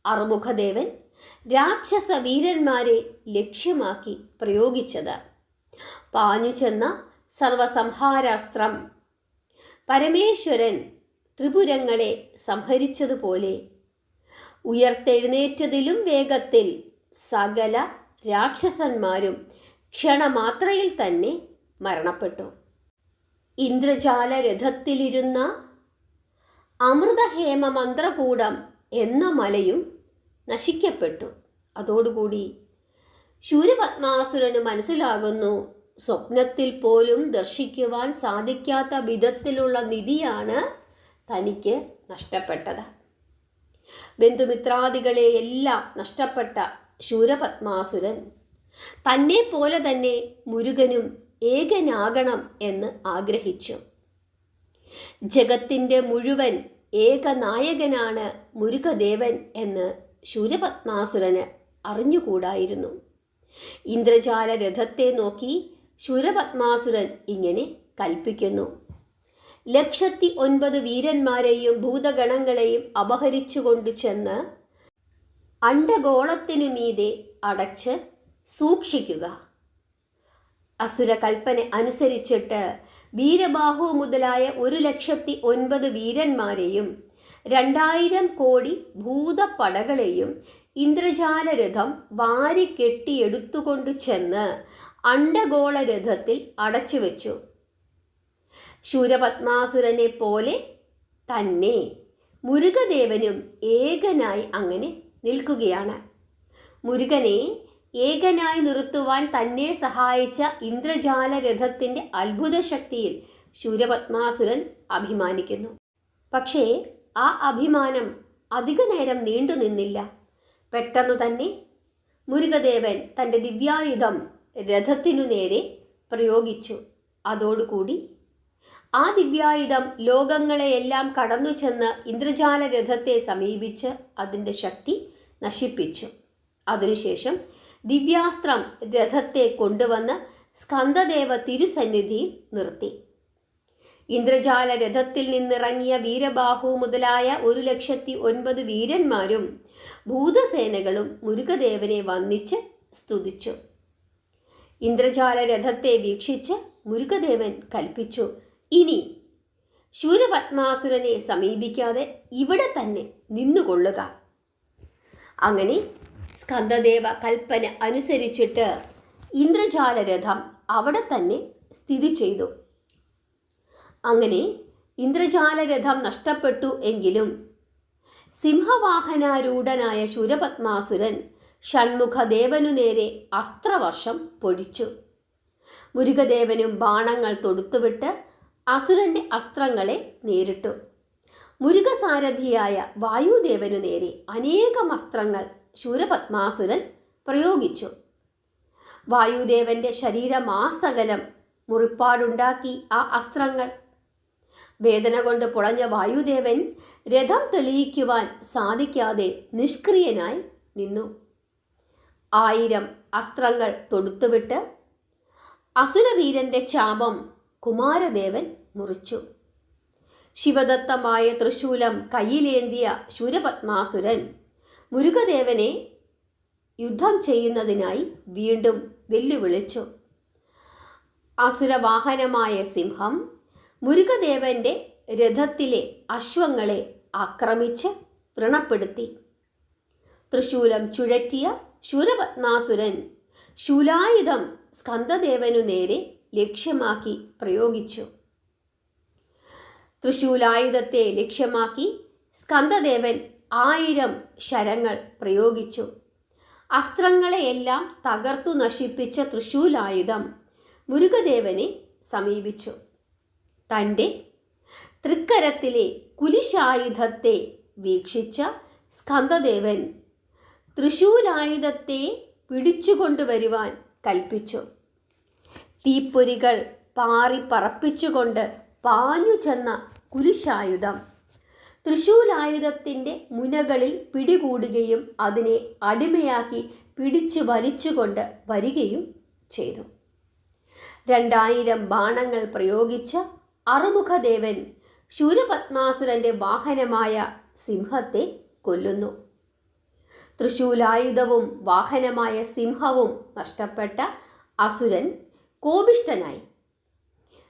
അറുമുഖദേവൻ രാക്ഷസ വീരന്മാരെ ലക്ഷ്യമാക്കി പ്രയോഗിച്ചത്. പാഞ്ഞു ചെന്ന സർവസംഹാരാസ്ത്രം പരമേശ്വരൻ ത്രിപുരങ്ങളെ സംഹരിച്ചതുപോലെ ഉയർത്തെഴുന്നേറ്റതിലും വേഗത്തിൽ സകല രാക്ഷസന്മാരും ക്ഷണമാത്രയിൽ തന്നെ മരണപ്പെട്ടു. ഇന്ദ്രജാല രഥത്തിലിരുന്ന അമൃതഹേമ മന്ത്രകൂടം എന്ന മലയും നശിക്കപ്പെട്ടു. അതോടുകൂടി ശൂരപത്മാസുരന് മനസ്സിലാകുന്നു, സ്വപ്നത്തിൽ പോലും ദർശിക്കുവാൻ സാധിക്കാത്ത വിധത്തിലുള്ള നിധിയാണ് തനിക്ക് നഷ്ടപ്പെട്ടത്. ബന്ധുമിത്രാദികളെ എല്ലാം നഷ്ടപ്പെട്ട ശൂരപത്മാസുരൻ തന്നെ പോലെ തന്നെ മുരുകനും ഏകനാകണം എന്ന് ആഗ്രഹിച്ചു. ജഗത്തിൻ്റെ മുഴുവൻ ഏകനായകനാണ് മുരുകദേവൻ എന്ന് ശൂരപത്മാസുരന് അറിഞ്ഞുകൂടായിരുന്നു. ഇന്ദ്രജാല രഥത്തെ നോക്കി ശൂരപത്മാസുരൻ ഇങ്ങനെ കൽപ്പിക്കുന്നു: 109 വീരന്മാരെയും ഭൂതഗണങ്ങളെയും അപഹരിച്ചുകൊണ്ടു ചെന്ന് അണ്ഡഗോളത്തിനു മീതെ അടച്ച് സൂക്ഷിക്കുക. അസുരകൽപ്പന അനുസരിച്ചിട്ട് വീരബാഹു മുതലായ 109 വീരന്മാരെയും 2000 കോടി ഭൂതപ്പടകളെയും ഇന്ദ്രജാല രഥം വാരിക്കെട്ടിയെടുത്തുകൊണ്ടു ചെന്ന് അണ്ഡഗോള രഥത്തിൽ അടച്ചുവെച്ചു. ശൂരപത്മാസുരനെ പോലെ തന്നെ മുരുകദേവനും ഏകനായി അങ്ങനെ നിൽക്കുകയാണ്. മുരുകനെ ഏകനായി നിർത്തുവാൻ തന്നെ സഹായിച്ച ഇന്ദ്രജാല രഥത്തിൻ്റെ അത്ഭുത ശക്തിയിൽ ശൂരപത്മാസുരൻ അഭിമാനിക്കുന്നു. പക്ഷേ ആ അഭിമാനം അധിക നേരം നീണ്ടു നിന്നില്ല. പെട്ടെന്നു തന്നെ മുരുകദേവൻ തൻ്റെ ദിവ്യായുധം രഥത്തിനു നേരെ പ്രയോഗിച്ചു. അതോടുകൂടി ആ ദിവ്യായുധം ലോകങ്ങളെയെല്ലാം കടന്നു ചെന്ന് ഇന്ദ്രജാല രഥത്തെ സമീപിച്ച് അതിൻ്റെ ശക്തി നശിപ്പിച്ചു. അതിനുശേഷം ദിവ്യാസ്ത്രം രഥത്തെ കൊണ്ടുവന്ന് സ്കന്ദദേവ തിരുസന്നിധിയിൽ നിർത്തി. ഇന്ദ്രജാല രഥത്തിൽ നിന്നിറങ്ങിയ വീരബാഹു മുതലായ 1,09,000 വീരന്മാരും ഭൂതസേനകളും മുരുകദേവനെ വന്ദിച്ച് സ്തുതിച്ചു. ഇന്ദ്രജാല രഥത്തെ വീക്ഷിച്ച് മുരുകദേവൻ കൽപ്പിച്ചു, ഇനി ശൂരപത്മാസുരനെ സമീപിക്കാതെ ഇവിടെ തന്നെ നിന്നുകൊള്ളുക. അങ്ങനെ സ്കന്ദദേവ കൽപ്പന അനുസരിച്ചിട്ട് ഇന്ദ്രജാല രഥം അവിടെ തന്നെ സ്ഥിതി ചെയ്തു. അങ്ങനെ ഇന്ദ്രജാല രഥം നഷ്ടപ്പെട്ടു എങ്കിലും സിംഹവാഹനാരൂഢനായ ശൂരപത്മാസുരൻ ഷൺമുഖദേവനു നേരെ അസ്ത്രവർഷം പൊഴിച്ചു. മുരുകദേവനും ബാണങ്ങൾ തൊടുത്തുവിട്ട് അസുരന്റെ അസ്ത്രങ്ങളെ നേരിട്ടു. മുരുകസാരഥിയായ വായുദേവനു നേരെ അനേകം അസ്ത്രങ്ങൾ ശൂരപത്മാസുരൻ പ്രയോഗിച്ചു. വായുദേവന്റെ ശരീരമാസകലം മുറിപ്പാടുണ്ടാക്കി ആ അസ്ത്രങ്ങൾ. വേദന കൊണ്ട് പുളഞ്ഞ വായുദേവൻ രഥം തെളിയിക്കുവാൻ സാധിക്കാതെ നിഷ്ക്രിയനായി നിന്നു. 1000 അസ്ത്രങ്ങൾ തൊടുത്തുവിട്ട് അസുരവീരന്റെ ചാപം കുമാരദേവൻ മുറിച്ചു. ശിവദത്തമായ തൃശൂലം കയ്യിലേന്തിയ ശൂരപത്മാസുരൻ മുരുകദേവനെ യുദ്ധം ചെയ്യുന്നതിനായി വീണ്ടും വെല്ലുവിളിച്ചു. അസുരവാഹനമായ സിംഹം മുരുകദേവന്റെ രഥത്തിലെ അശ്വങ്ങളെ ആക്രമിച്ച് വ്രണപ്പെടുത്തി. തൃശൂലം ചുഴറ്റിയ ശൂരപത്മാസുരൻ ശൂലായുധം സ്കന്ദദേവനു നേരെ ലക്ഷ്യമാക്കി പ്രയോഗിച്ചു. തൃശൂലായുധത്തെ ലക്ഷ്യമാക്കി സ്കന്ദദേവൻ 1000 ശരങ്ങൾ പ്രയോഗിച്ചു. അസ്ത്രങ്ങളെയെല്ലാം തകർത്തു നശിപ്പിച്ച തൃശൂലായുധം മുരുകദേവനെ സമീപിച്ചു. തൻ്റെ തൃക്കരത്തിലെ കുലിശായുധത്തെ വീക്ഷിച്ച സ്കന്ദദേവൻ തൃശൂലായുധത്തെ പിടിച്ചുകൊണ്ടുവരുവാൻ കൽപ്പിച്ചു. തീപ്പൊരികൾ പാറി പറപ്പിച്ചുകൊണ്ട് പാഞ്ഞു ചെന്ന കുലിശായുധം തൃശൂലായുധത്തിൻ്റെ മുനകളിൽ പിടികൂടുകയും അതിനെ അടിമയാക്കി പിടിച്ചു വലിച്ചുകൊണ്ട് വരികയും ചെയ്തു. 2000 ബാണങ്ങൾ പ്രയോഗിച്ച അറുമുഖദേവൻ ശൂരപത്മാസുരന്റെ വാഹനമായ സിംഹത്തെ കൊല്ലുന്നു. തൃശൂലായുധവും വാഹനമായ സിംഹവും നഷ്ടപ്പെട്ട അസുരൻ കോപിഷ്ഠനായി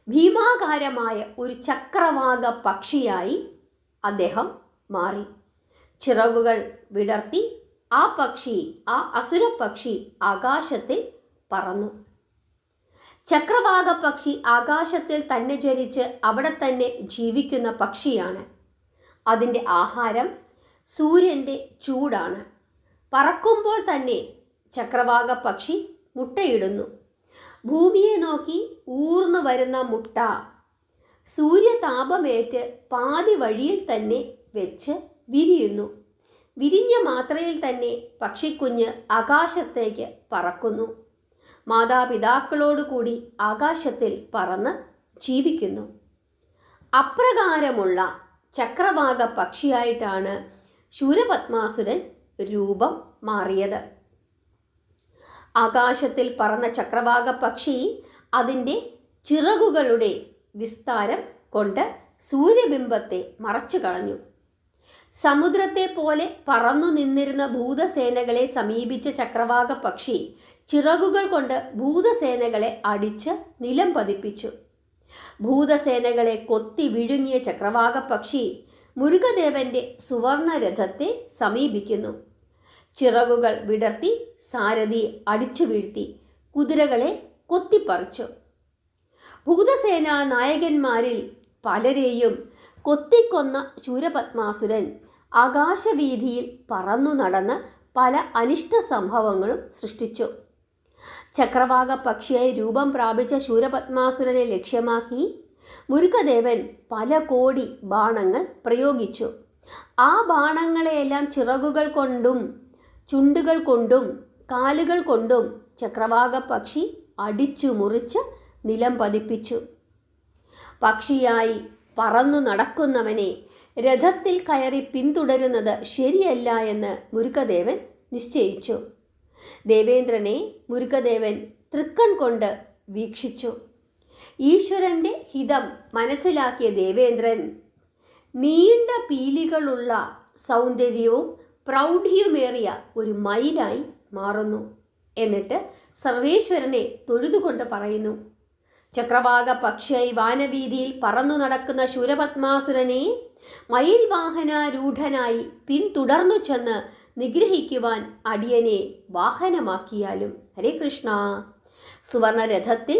ഭീമാകാരമായ ഒരു ചക്രവാക പക്ഷിയായി അദ്ദേഹം മാറി. ചിറകുകൾ വിടർത്തി ആ അസുരപക്ഷി ആകാശത്തിൽ പറന്നു. ചക്രവാക പക്ഷി ആകാശത്തിൽ തന്നെ ജനിച്ച് അവിടെ തന്നെ ജീവിക്കുന്ന പക്ഷിയാണ്. അതിൻ്റെ ആഹാരം സൂര്യൻ്റെ ചൂടാണ്. പറക്കുമ്പോൾ തന്നെ ചക്രവാക പക്ഷി മുട്ടയിടുന്നു. ഭൂമിയെ നോക്കി ഊർന്നു വരുന്ന മുട്ട സൂര്യതാപമേറ്റ് പാതി വഴിയിൽ തന്നെ വെച്ച് വിരിയുന്നു. വിരിഞ്ഞ മാത്രയിൽ തന്നെ പക്ഷിക്കുഞ്ഞ് ആകാശത്തേക്ക് പറക്കുന്നു. മാതാപിതാക്കളോടുകൂടി ആകാശത്തിൽ പറന്ന് ജീവിക്കുന്നു. അപ്രകാരമുള്ള ചക്രവാക പക്ഷിയായിട്ടാണ് ശൂരപത്മാസുരൻ രൂപം മാറിയത്. ആകാശത്തിൽ പറന്ന ചക്രവാക പക്ഷി അതിൻ്റെ ചിറകുകളുടെ വിസ്താരം കൊണ്ട് സൂര്യബിംബത്തെ മറച്ചു കളഞ്ഞു. സമുദ്രത്തെ പോലെ പറന്നു നിന്നിരുന്ന ഭൂതസേനകളെ സമീപിച്ച ചക്രവാക പക്ഷി ചിറകുകൾ കൊണ്ട് ഭൂതസേനകളെ അടിച്ച് നിലം പതിപ്പിച്ചു. ഭൂതസേനകളെ കൊത്തി വിഴുങ്ങിയ ചക്രവാക പക്ഷി മുരുകദേവന്റെ സുവർണ രഥത്തെ സമീപിക്കുന്നു. ചിറകുകൾ വിടർത്തി സാരഥിയെ അടിച്ചു വീഴ്ത്തി കുതിരകളെ കൊത്തിപ്പറിച്ചു. ഭൂതസേനാ നായകന്മാരിൽ പലരെയും കൊത്തിക്കൊന്ന ശൂരപത്മാസുരൻ ആകാശവീതിയിൽ പറന്നു നടന്ന് പല അനിഷ്ട സംഭവങ്ങളും സൃഷ്ടിച്ചു. ചക്രവാക പക്ഷിയായി രൂപം പ്രാപിച്ച ശൂരപത്മാസുരനെ ലക്ഷ്യമാക്കി മുരുകദേവൻ പല കോടി ബാണങ്ങൾ പ്രയോഗിച്ചു. ആ ബാണങ്ങളെയെല്ലാം ചിറകുകൾ കൊണ്ടും ചുണ്ടുകൾ കൊണ്ടും കാലുകൾ കൊണ്ടും ചക്രവാക പക്ഷി അടിച്ചു മുറിച്ച് നിലം പതിപ്പിച്ചു. പക്ഷിയായി പറന്നു നടക്കുന്നവനെ രഥത്തിൽ കയറി പിന്തുടരുന്നത് ശരിയല്ല എന്ന് മുരുകദേവൻ നിശ്ചയിച്ചു. ദേവേന്ദ്രനെ മുരുകദേവൻ തൃക്കൺ കൊണ്ട് വീക്ഷിച്ചു. ഈശ്വരന്റെ ഹിതം മനസ്സിലാക്കിയ ദേവേന്ദ്രൻ നീണ്ട പീലികളുള്ള സൗന്ദര്യവും പ്രൗഢിയുമേറിയ ഒരു മയിലായി മാറുന്നു. എന്നിട്ട് സർവേശ്വരനെ തൊഴുതുകൊണ്ട് പറയുന്നു, ചക്രവാക പക്ഷിയായി വാനവീതിയിൽ പറന്നു നടക്കുന്ന ശൂരപത്മാസുരനെ മയിൽ വാഹനാരൂഢനായി പിന്തുടർന്നു ചെന്ന് നിഗ്രഹിക്കുവാൻ അടിയനെ വാഹനമാക്കിയാലും. ഹരേ കൃഷ്ണ. സുവർണരഥത്തിൽ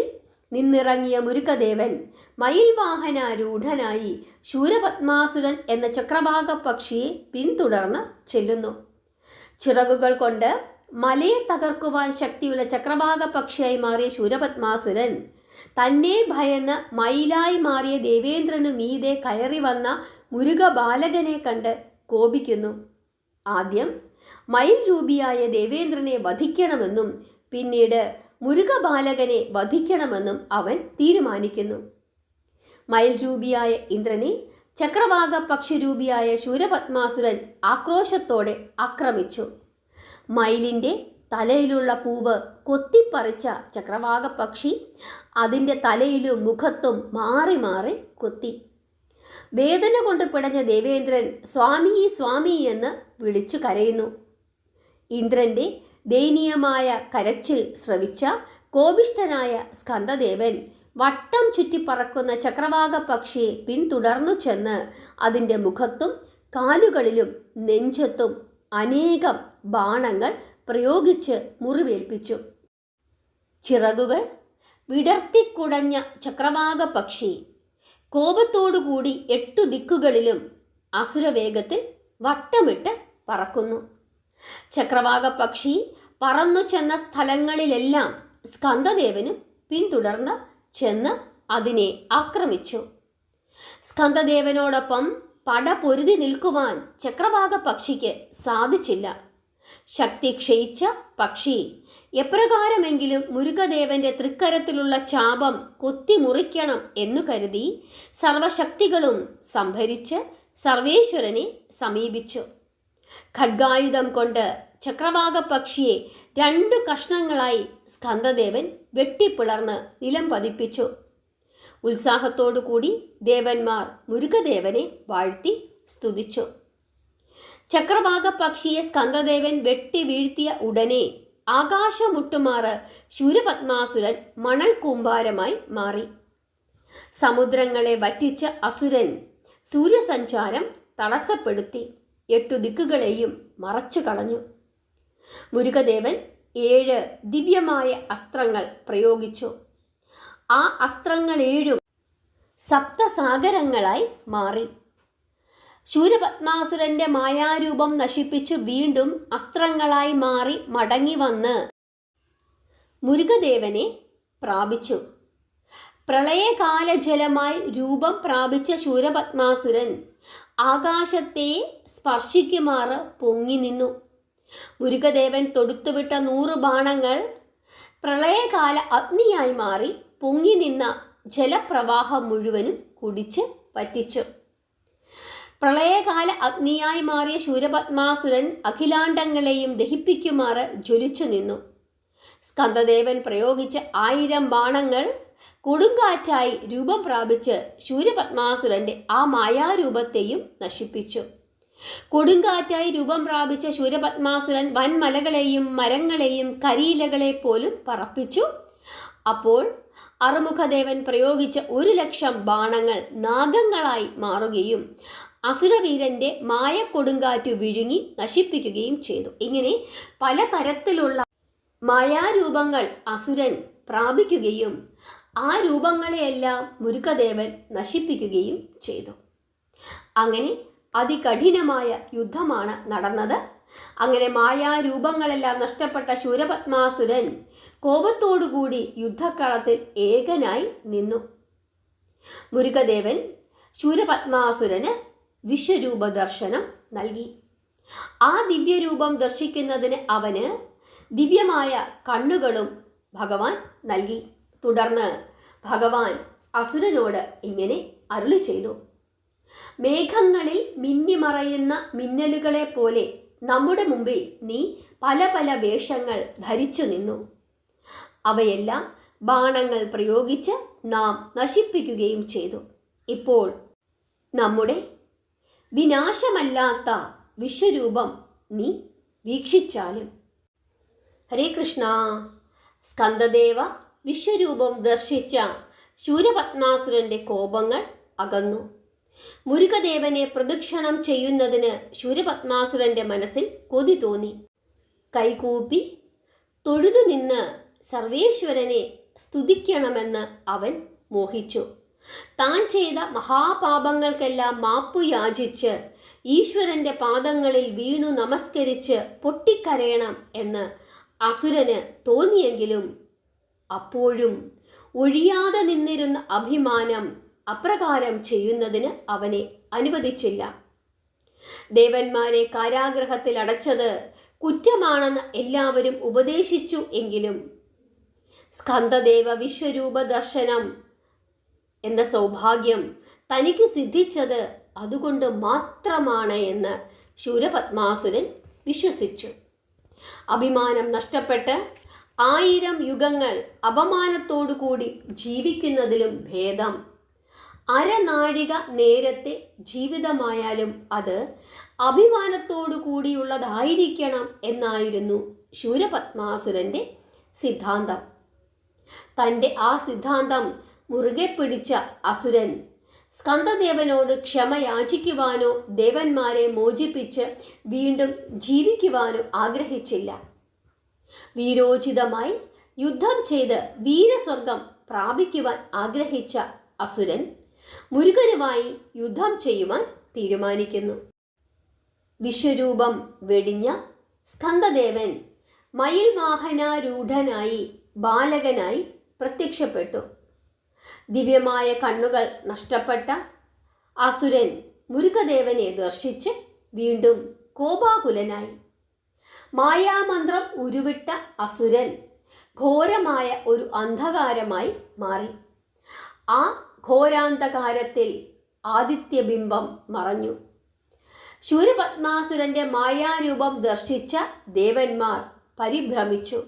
നിന്നിറങ്ങിയ മുരുകദേവൻ മയിൽ വാഹനാരൂഢനായി ശൂരപത്മാസുരൻ എന്ന ചക്രവാക പക്ഷിയെ പിന്തുടർന്ന് ചെല്ലുന്നു. ചിറകുകൾ കൊണ്ട് മലയെ തകർക്കുവാൻ ശക്തിയുള്ള ചക്രവാക പക്ഷിയായി മാറിയ ശൂരപത്മാസുരൻ തന്നെ ഭയന്ന് മയിലായി മാറിയ ദേവേന്ദ്രനു മീതെ കയറി വന്ന മുരുകബാലകനെ കണ്ട് കോപിക്കുന്നു. ആദ്യം മയിൽ രൂപിയായ ദേവേന്ദ്രനെ വധിക്കണമെന്നും പിന്നീട് മുരുകബാലകനെ വധിക്കണമെന്നും അവൻ തീരുമാനിക്കുന്നു. മയിൽ രൂപിയായ ഇന്ദ്രനെ ചക്രവാക പക്ഷിരൂപിയായ ശൂരപത്മാസുരൻ ആക്രോശത്തോടെ ആക്രമിച്ചു. മയിലിൻ്റെ തലയിലുള്ള പൂവ് കൊത്തിപ്പറിച്ച ചക്രവാക പക്ഷി അതിൻ്റെ തലയിലും മുഖത്തും മാറി മാറി കൊത്തി. വേദന കൊണ്ട് പിടഞ്ഞ ദേവേന്ദ്രൻ സ്വാമി സ്വാമി എന്ന് വിളിച്ചു കരയുന്നു. ഇന്ദ്രൻ്റെ ദയനീയമായ കരച്ചിൽ ശ്രവിച്ച കോപിഷ്ഠനായ സ്കന്ദദേവൻ വട്ടം ചുറ്റി പറക്കുന്ന ചക്രവാക പക്ഷിയെ പിന്തുടർന്നു ചെന്ന് അതിൻ്റെ മുഖത്തും കാലുകളിലും നെഞ്ചത്തും അനേകം ബാണങ്ങൾ പ്രയോഗിച്ച് മുറിവേൽപ്പിച്ചു. ചിറകുകൾ വിടർത്തിക്കുടഞ്ഞ ചക്രവാക പക്ഷി കോപത്തോടുകൂടി 8 ദിക്കുകളിലും അസുരവേഗത്തിൽ വട്ടമിട്ട് പറക്കുന്നു. ചക്രവാക പക്ഷി പറന്നു ചെന്ന സ്ഥലങ്ങളിലെല്ലാം സ്കന്ദദേവനും പിന്തുടർന്ന് ചെന്ന് അതിനെ ആക്രമിച്ചു. സ്കന്ദദേവനോടൊപ്പം പട പൊരുതി നിൽക്കുവാൻ ചക്രവാക പക്ഷിക്ക് സാധിച്ചില്ല. ശക്തി ക്ഷയിച്ച പക്ഷി എപ്രകാരമെങ്കിലും മുരുകദേവന്റെ തൃക്കരത്തിലുള്ള ചാപം കൊത്തിമുറിക്കണം എന്നു കരുതി സർവശക്തികളും സംഭരിച്ച് സർവേശ്വരനെ സമീപിച്ചു. ഖഡ്ഗായുധം കൊണ്ട് ചക്രവാക പക്ഷിയെ 2 കഷ്ണങ്ങളായി സ്കന്ദദേവൻ വെട്ടിപ്പിളർന്ന് നിലം പതിപ്പിച്ചു. ഉത്സാഹത്തോടുകൂടി ദേവന്മാർ മുരുകദേവനെ വാഴ്ത്തി സ്തുതിച്ചു. ചക്രവാക പക്ഷിയെ സ്കന്ദദേവൻ വെട്ടി വീഴ്ത്തിയ ഉടനെ ആകാശമുട്ടുമാറ് ശൂരപത്മാസുരൻ മണൽ കൂമ്പാരമായി മാറി. സമുദ്രങ്ങളെ വറ്റിച്ച അസുരൻ സൂര്യസഞ്ചാരം തടസ്സപ്പെടുത്തി 8 ദിക്കുകളെയും മറച്ചു കളഞ്ഞു. മുരുകദേവൻ 7 ദിവ്യമായ അസ്ത്രങ്ങൾ പ്രയോഗിച്ചു. ആ അസ്ത്രങ്ങൾ 7 സപ്തസാഗരങ്ങളായി മാറി. ശൂരപത്മാസുരന്റെ മായാരൂപം നശിപ്പിച്ച് വീണ്ടും അസ്ത്രങ്ങളായി മാറി മടങ്ങി വന്ന് മുരുകദേവനെ പ്രാപിച്ചു. പ്രളയകാല ജലമായി രൂപം പ്രാപിച്ച ശൂരപത്മാസുരൻ ആകാശത്തെ സ്പർശിക്കുമാറ് പൊങ്ങി നിന്നു. മുരുകദേവൻ തൊടുത്തുവിട്ട 100 ബാണങ്ങൾ പ്രളയകാല അഗ്നിയായി മാറി പൊങ്ങി നിന്ന ജലപ്രവാഹം മുഴുവനും കുടിച്ച് പറ്റിച്ചു. പ്രളയകാല അഗ്നിയായി മാറിയ ശൂരപത്മാസുരൻ അഖിലാണ്ടങ്ങളെയും ദഹിപ്പിക്കുമാറ് ജ്വലിച്ചു നിന്നു. സ്കന്ദദേവൻ പ്രയോഗിച്ച 1000 ബാണങ്ങൾ കൊടുങ്കാറ്റായി രൂപം പ്രാപിച്ച് ശൂരപത്മാസുരന്റെ ആ മായാരൂപത്തെയും നശിപ്പിച്ചു. കൊടുങ്കാറ്റായി രൂപം പ്രാപിച്ച ശൂരപത്മാസുരൻ വൻമലകളെയും മരങ്ങളെയും കരിയിലകളെ പോലും പറപ്പിച്ചു. അപ്പോൾ അറുമുഖദേവൻ പ്രയോഗിച്ച 1,00,000 ബാണങ്ങൾ നാഗങ്ങളായി മാറുകയും അസുരവീരന്റെ മായ കൊടുങ്കാറ്റ് വിഴുങ്ങി നശിപ്പിക്കുകയും ചെയ്തു. ഇങ്ങനെ പലതരത്തിലുള്ള മായാരൂപങ്ങൾ അസുരൻ പ്രാപിക്കുകയും ആ രൂപങ്ങളെയെല്ലാം മുരുകദേവൻ നശിപ്പിക്കുകയും ചെയ്തു. അങ്ങനെ അതികഠിനമായ യുദ്ധമാണ് നടന്നത്. അങ്ങനെ മായാരൂപങ്ങളെല്ലാം നഷ്ടപ്പെട്ട ശൂരപത്മാസുരൻ കോപത്തോടുകൂടി യുദ്ധക്കളത്തിൽ ഏകനായി നിന്നു. മുരുകദേവൻ ശൂരപത്മാസുരന് വിശ്വരൂപ ദർശനം നൽകി. ആ ദിവ്യരൂപം ദർശിക്കുന്നതിന് അവന് ദിവ്യമായ കണ്ണുകളും ഭഗവാൻ നൽകി. തുടർന്ന് ഭഗവാൻ അസുരനോട് ഇങ്ങനെ അരുളി ചെയ്തു: മേഘങ്ങളിൽ മിന്നിമറയുന്ന മിന്നലുകളെ പോലെ നമ്മുടെ മുമ്പിൽ നീ പല പല വേഷങ്ങൾ ധരിച്ചു നിന്നു. അവയെല്ലാം ബാണങ്ങൾ പ്രയോഗിച്ച് നാം നശിപ്പിക്കുകയും ചെയ്തു. ഇപ്പോൾ നമ്മുടെ വിനാശമല്ലാത്ത വിശ്വരൂപം നീ വീക്ഷിച്ചാലും. ഹരേ കൃഷ്ണ. സ്കന്ദദേവ വിശ്വരൂപം ദർശിച്ച ശൂരപത്മാസുരന്റെ കോപങ്ങൾ അകന്നു. മുരുകദേവനെ പ്രദക്ഷിണം ചെയ്യുന്നതിന് ശൂരപത്മാസുരന്റെ മനസ്സിൽ കൊതി തോന്നി. കൈകൂപ്പി തൊഴുതു നിന്ന് സർവേശ്വരനെ സ്തുതിക്കണമെന്ന് അവൻ മോഹിച്ചു. താൻ ചെയ്ത മഹാപാപങ്ങൾക്കെല്ലാം മാപ്പു യാചിച്ച് ഈശ്വരന്റെ പാദങ്ങളിൽ വീണു നമസ്കരിച്ച് പൊട്ടിക്കരയണം എന്ന് അസുരന് തോന്നിയെങ്കിലും അപ്പോഴും ഒഴിയാതെ നിന്നിരുന്ന അഭിമാനം അപ്രകാരം ചെയ്യുന്നതിന് അവനെ അനുവദിച്ചില്ല. ദേവന്മാരെ കാരാഗൃഹത്തിൽ അടച്ചത് കുറ്റമാണെന്ന് എല്ലാവരും ഉപദേശിച്ചു എങ്കിലും സ്കന്ദദേവ വിശ്വരൂപ ദർശനം എന്ന സൗഭാഗ്യം തനിക്ക് സിദ്ധിച്ചത് അതുകൊണ്ട് മാത്രമാണ് എന്ന് ശൂരപത്മാസുരൻ വിശ്വസിച്ചു. അഭിമാനം നഷ്ടപ്പെട്ട് 1000 യുഗങ്ങൾ അപമാനത്തോടുകൂടി ജീവിക്കുന്നതിലും ഭേദം അരനാഴിക നേരത്തെ ജീവിതമായാലും അത് അഭിമാനത്തോടു കൂടിയുള്ളതായിരിക്കണം എന്നായിരുന്നു ശൂരപത്മാസുരന്റെ സിദ്ധാന്തം. തൻ്റെ ആ സിദ്ധാന്തം മുറുകെ പിടിച്ച അസുരൻ സ്കന്ദദേവനോട് ക്ഷമ യാചിക്കുവാനോ ദേവന്മാരെ മോചിപ്പിച്ച് വീണ്ടും ജീവിക്കുവാനോ ആഗ്രഹിച്ചില്ല. വീരോചിതമായി യുദ്ധം ചെയ്ത് വീരസ്വർഗം പ്രാപിക്കുവാൻ ആഗ്രഹിച്ച അസുരൻ മുരുകനുമായി യുദ്ധം ചെയ്യുവാൻ തീരുമാനിക്കുന്നു. വിശ്വരൂപം വെടിഞ്ഞ സ്കന്ദദേവൻ മയിൽ വാഹനാരൂഢനായി ബാലകനായി പ്രത്യക്ഷപ്പെട്ടു. ദിവ്യമായ കണ്ണുകൾ നഷ്ടപ്പെട്ട അസുരൻ മുരുകദേവനെ ദർശിച്ച് വീണ്ടും കോപാകുലനായി. മായാമന്ത്രം ഉരുവിട്ട അസുരൻ ഘോരമായ ഒരു അന്ധകാരമായി മാറി. ആ ഘോരാന്ധകാരത്തിൽ ആദിത്യബിംബം മറഞ്ഞു. ശൂരപത്മാസുരന്റെ മായാരൂപം ദർശിച്ച ദേവന്മാർ പരിഭ്രമിച്ചു.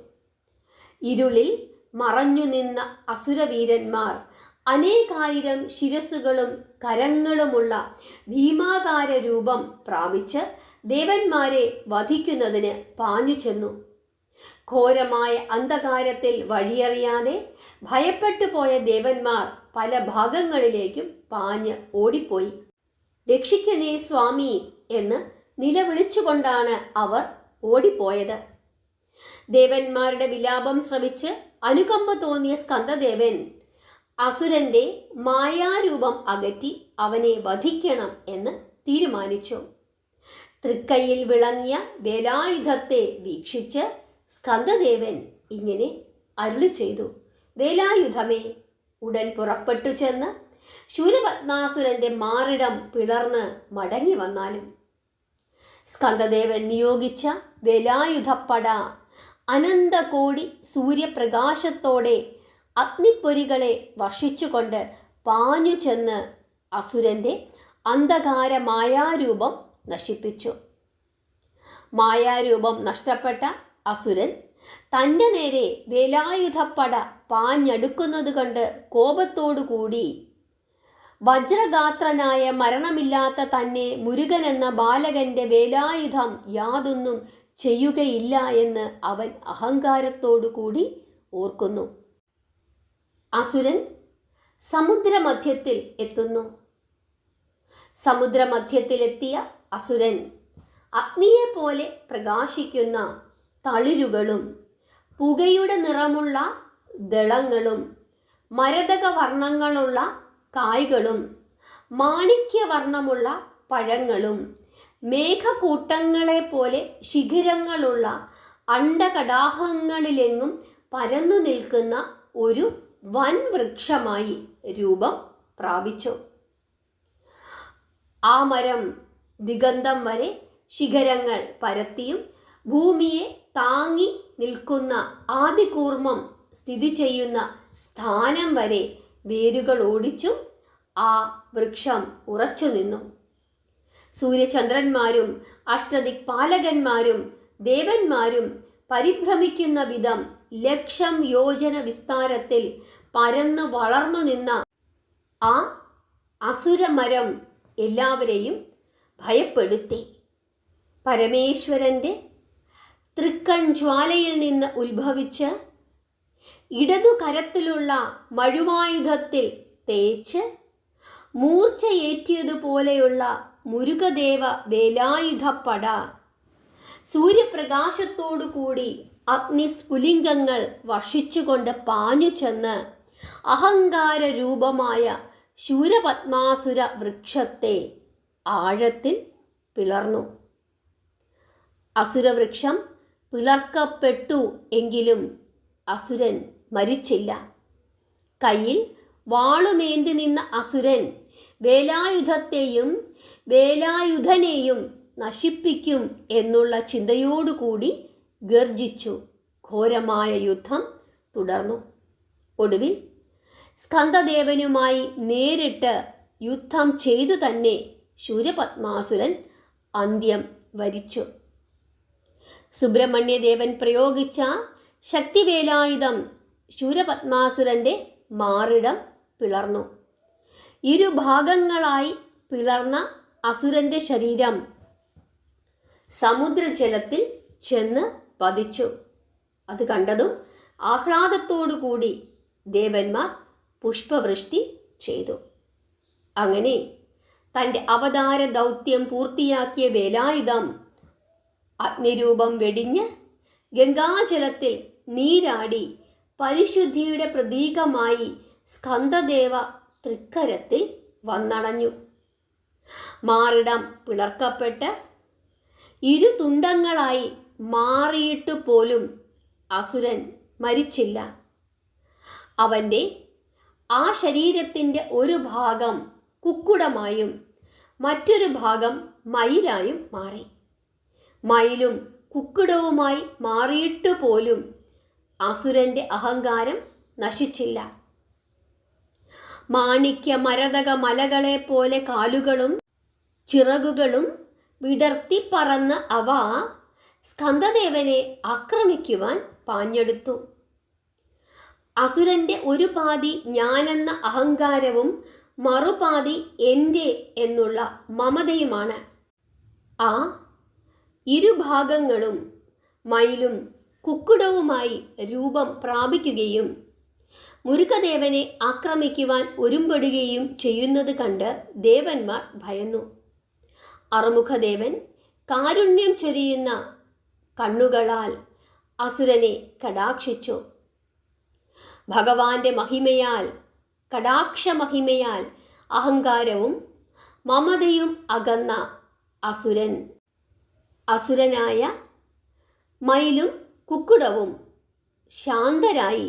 ഇരുളിൽ മറഞ്ഞു നിന്ന അസുരവീരന്മാർ അനേകായിരം ശിരസ്സുകളും കരങ്ങളുമുള്ള ഭീമാകാര രൂപം പ്രാപിച്ച് ദേവന്മാരെ വധിക്കുന്നതിന് പാഞ്ഞു ചെന്നു. ഘോരമായ അന്ധകാരത്തിൽ വഴിയറിയാതെ ഭയപ്പെട്ടു പോയ ദേവന്മാർ പല ഭാഗങ്ങളിലേക്കും പാഞ്ഞ് ഓടിപ്പോയി. രക്ഷിക്കണേ സ്വാമി എന്ന് നിലവിളിച്ചുകൊണ്ടാണ് അവർ ഓടിപ്പോയത്. ദേവന്മാരുടെ വിലാപം ശ്രവിച്ച് അനുകമ്പ തോന്നിയ സ്കന്ദദേവൻ അസുരന്റെ മായാരൂപം അകറ്റി അവനെ വധിക്കണം എന്ന് തീരുമാനിച്ചു. തൃക്കൈയിൽ വിളങ്ങിയ വേലായുധത്തെ വീക്ഷിച്ച് സ്കന്ദദേവൻ ഇങ്ങനെ അരുളി ചെയ്തു: വേലായുധമേ, ഉടൻ പുറപ്പെട്ടു ചെന്ന് ശൂരപത്മാസുരന്റെ മാറിടം പിളർന്ന് മടങ്ങി വന്നാലും. സ്കന്ദദേവൻ നിയോഗിച്ച വേലായുധപ്പട അനന്തകോടി സൂര്യപ്രകാശത്തോടെ അഗ്നിപ്പൊരികളെ വർഷിച്ചുകൊണ്ട് പാഞ്ഞു ചെന്ന് അസുരന്റെ അന്ധകാര മായാരൂപം നശിപ്പിച്ചു. മായാരൂപം നഷ്ടപ്പെട്ട അസുരൻ തൻ്റെ നേരെ വേലായുധപ്പട പാഞ്ഞടുക്കുന്നത് കണ്ട് കോപത്തോടുകൂടി വജ്രഗാത്രനായ മരണമില്ലാത്ത തന്നെ മുരുകൻ എന്ന ബാലകന്റെ വേലായുധം യാതൊന്നും ചെയ്യുകയില്ല എന്ന് അവൻ അഹങ്കാരത്തോടുകൂടി ഓർക്കുന്നു. അസുരൻ സമുദ്രമധ്യത്തിൽ എത്തുന്നു. സമുദ്രമധ്യത്തിലെത്തിയ അസുരൻ അഗ്നിയെപ്പോലെ പ്രകാശിക്കുന്ന തളിരുകളും പുകയുടെ നിറമുള്ള ദളങ്ങളും മരതക വർണ്ണങ്ങളുള്ള കായ്കളും മാണിക്യവർണ്ണമുള്ള പഴങ്ങളും മേഘക്കൂട്ടങ്ങളെപ്പോലെ ശിഖിരങ്ങളുള്ള അണ്ഡകടാഹങ്ങളിലെങ്ങും പരന്നു നിൽക്കുന്ന ഒരു വൻ വൃക്ഷമായി രൂപം പ്രാപിച്ചു. ആ മരം ദിഗന്തം വരെ ശിഖരങ്ങൾ പരത്തിയും ഭൂമിയെ താങ്ങി നിൽക്കുന്ന ആദികൂർമ്മം സ്ഥിതി ചെയ്യുന്ന സ്ഥാനം വരെ വേരുകൾ ഓടിച്ചും ആ വൃക്ഷം ഉറച്ചു നിന്നു. സൂര്യചന്ദ്രന്മാരും അഷ്ടദിക്പാലകന്മാരും ദേവന്മാരും പരിഭ്രമിക്കുന്ന വിധം 1,00,000 യോജന വിസ്താരത്തിൽ പരന്നു വളർന്നു നിന്ന ആ അസുരമരം എല്ലാവരെയും ഭയപ്പെടുത്തി. പരമേശ്വരൻ്റെ തൃക്കൺ ജ്വാലയിൽ നിന്ന് ഉത്ഭവിച്ച് ഇടതു കരത്തിലുള്ള മഴുവായുധത്തിൽ തേച്ച് മൂർച്ചയേറ്റിയതുപോലെയുള്ള മുരുകദേവ വേലായുധപ്പട സൂര്യപ്രകാശത്തോടുകൂടി അഗ്നിസ്ഫുലിംഗങ്ങൾ വർഷിച്ചുകൊണ്ട് പാഞ്ഞു ചെന്ന് അഹങ്കാര രൂപമായ ശൂരപത്മാസുര വൃക്ഷത്തെ ആഴത്തിൽ പിളർന്നു. അസുരവൃക്ഷം പിളർക്കപ്പെട്ടു എങ്കിലും അസുരൻ മരിച്ചില്ല. കയ്യിൽ വാളുമേന്തി നിന്ന അസുരൻ വേലായുധത്തെയും വേലായുധനെയും നശിപ്പിക്കും എന്നുള്ള ചിന്തയോടുകൂടി ഗർജിച്ചു. ഘോരമായ യുദ്ധം തുടർന്നു. ഒടുവിൽ സ്കന്ദദേവനുമായി നേരിട്ട് യുദ്ധം ചെയ്തു തന്നെ ശൂരപത്മാസുരൻ അന്ത്യം വരിച്ചു. സുബ്രഹ്മണ്യദേവൻ പ്രയോഗിച്ച ശക്തിവേലായുധം ശൂരപത്മാസുരൻ്റെ മാറിടം പിളർന്നു. ഇരുഭാഗങ്ങളായി പിളർന്ന അസുരൻ്റെ ശരീരം സമുദ്രജലത്തിൽ ചെന്ന് പതിച്ചു. അത് കണ്ടതും ആഹ്ലാദത്തോടുകൂടി ദേവന്മാർ പുഷ്പവൃഷ്ടി ചെയ്തു. അങ്ങനെ തൻ്റെ അവതാര ദൗത്യം പൂർത്തിയാക്കിയ വേലായുധം അഗ്നിരൂപം വെടിഞ്ഞ് ഗംഗാജലത്തിൽ നീരാടി പരിശുദ്ധിയുടെ പ്രതീകമായി സ്കന്ദദേവ തൃക്കരത്തിൽ വന്നണഞ്ഞു. മാറിടം പിളർക്കപ്പെട്ട് ഇരുതുണ്ടങ്ങളായി മാറിയിട്ട് പോലും അസുരൻ മരിച്ചില്ല. അവൻ്റെ ആ ശരീരത്തിൻ്റെ ഒരു ഭാഗം കുക്കുടമായും മറ്റൊരു ഭാഗം മയിലായും മാറി. മയിലും കുക്കുടവുമായി മാറിയിട്ട് പോലും അസുരൻ്റെ അഹങ്കാരം നശിച്ചില്ല. മാണിക്യ മരതക മലകളെ പോലെ കാലുകളും ചിറകുകളും വിടർത്തി പറന്ന് അവ സ്കന്ദദേവനെ ആക്രമിക്കുവാൻ പാഞ്ഞെടുത്തു. അസുരൻ്റെ ഒരു പാതി ഞാനെന്ന അഹങ്കാരവും മറുപാതി എൻ്റെ എന്നുള്ള മമതയുമാണ്. ആ ഇരുഭാഗങ്ങളും മയിലും കുക്കുടവുമായി രൂപം പ്രാപിക്കുകയും മുരുകദേവനെ ആക്രമിക്കുവാൻ ഒരുമ്പെടുകയും ചെയ്യുന്നത് കണ്ട് ദേവന്മാർ ഭയന്നു. അറുമുഖദേവൻ കാരുണ്യം ചൊരിയുന്ന കണ്ണുകളാൽ അസുരനെ കടാക്ഷിച്ചു. ഭഗവാന്റെ മഹിമയാൽ, കടാക്ഷമഹിമയാൽ അഹങ്കാരവും മമതയും അകന്ന അസുരനായ മയിലും കുക്കുടവും ശാന്തരായി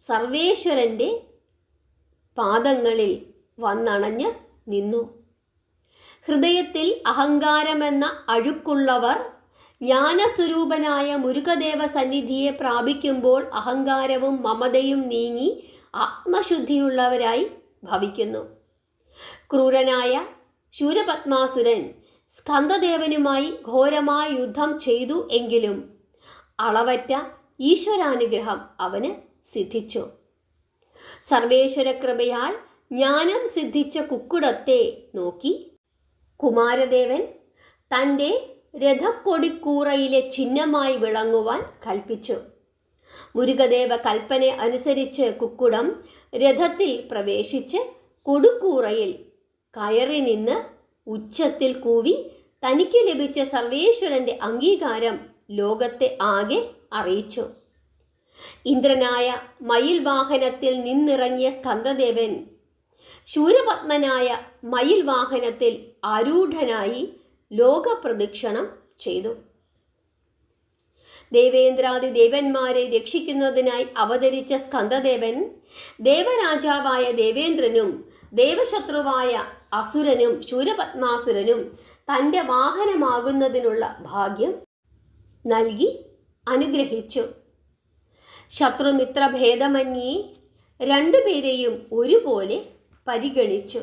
സർവേശ്വരൻ്റെ പാദങ്ങളിൽ വന്നണഞ്ഞ് നിന്നു. ഹൃദയത്തിൽ അഹങ്കാരമെന്ന അഴുക്കുള്ളവർ ജ്ഞാനസ്വരൂപനായ മുരുകദേവ സന്നിധിയെ പ്രാപിക്കുമ്പോൾ അഹങ്കാരവും മമതയും നീങ്ങി ആത്മശുദ്ധിയുള്ളവരായി ഭവിക്കുന്നു. ക്രൂരനായ ശൂരപത്മാസുരൻ സ്കന്ദദേവനുമായി ഘോരമായ യുദ്ധം ചെയ്തു എങ്കിലും അളവറ്റ ഈശ്വരാനുഗ്രഹം അവന് സിദ്ധിച്ചു. സർവേശ്വര കൃപയാൽ ജ്ഞാനം സിദ്ധിച്ച കുക്കുടത്തെ നോക്കി കുമാരദേവൻ തൻ്റെ രഥക്കൊടിക്കൂറയിലെ ചിഹ്നമായി വിളങ്ങുവാൻ കൽപ്പിച്ചു. മുരുകദേവ കൽപ്പന അനുസരിച്ച് കുക്കുടം രഥത്തിൽ പ്രവേശിച്ച് കൊടുക്കൂറയിൽ കയറി നിന്ന് ഉച്ചത്തിൽ കൂവി തനിക്ക് ലഭിച്ച സർവേശ്വരൻ്റെ അംഗീകാരം ലോകത്തെ ആകെ അറിയിച്ചു. ഇന്ദ്രനായ മയിൽ വാഹനത്തിൽ നിന്നിറങ്ങിയ സ്കന്ദദേവൻ ശൂരപത്മനായ മയിൽ വാഹനത്തിൽ ആരൂഢനായി ലോകപ്രദക്ഷിണം ചെയ്തു. ദേവേന്ദ്രാദി ദേവന്മാരെ രക്ഷിക്കുന്നതിനായി അവതരിച്ച സ്കന്ദദേവൻ ദേവരാജാവായ ദേവേന്ദ്രനും ദേവശത്രുവായ അസുരനും ശൂരപത്മാസുരനും തൻ്റെ വാഹനമാകുന്നതിനുള്ള ഭാഗ്യം നൽകി അനുഗ്രഹിച്ചു. ശത്രുമിത്ര ഭേദമന്യേ രണ്ടുപേരെയും ഒരുപോലെ പരിഗണിച്ചു.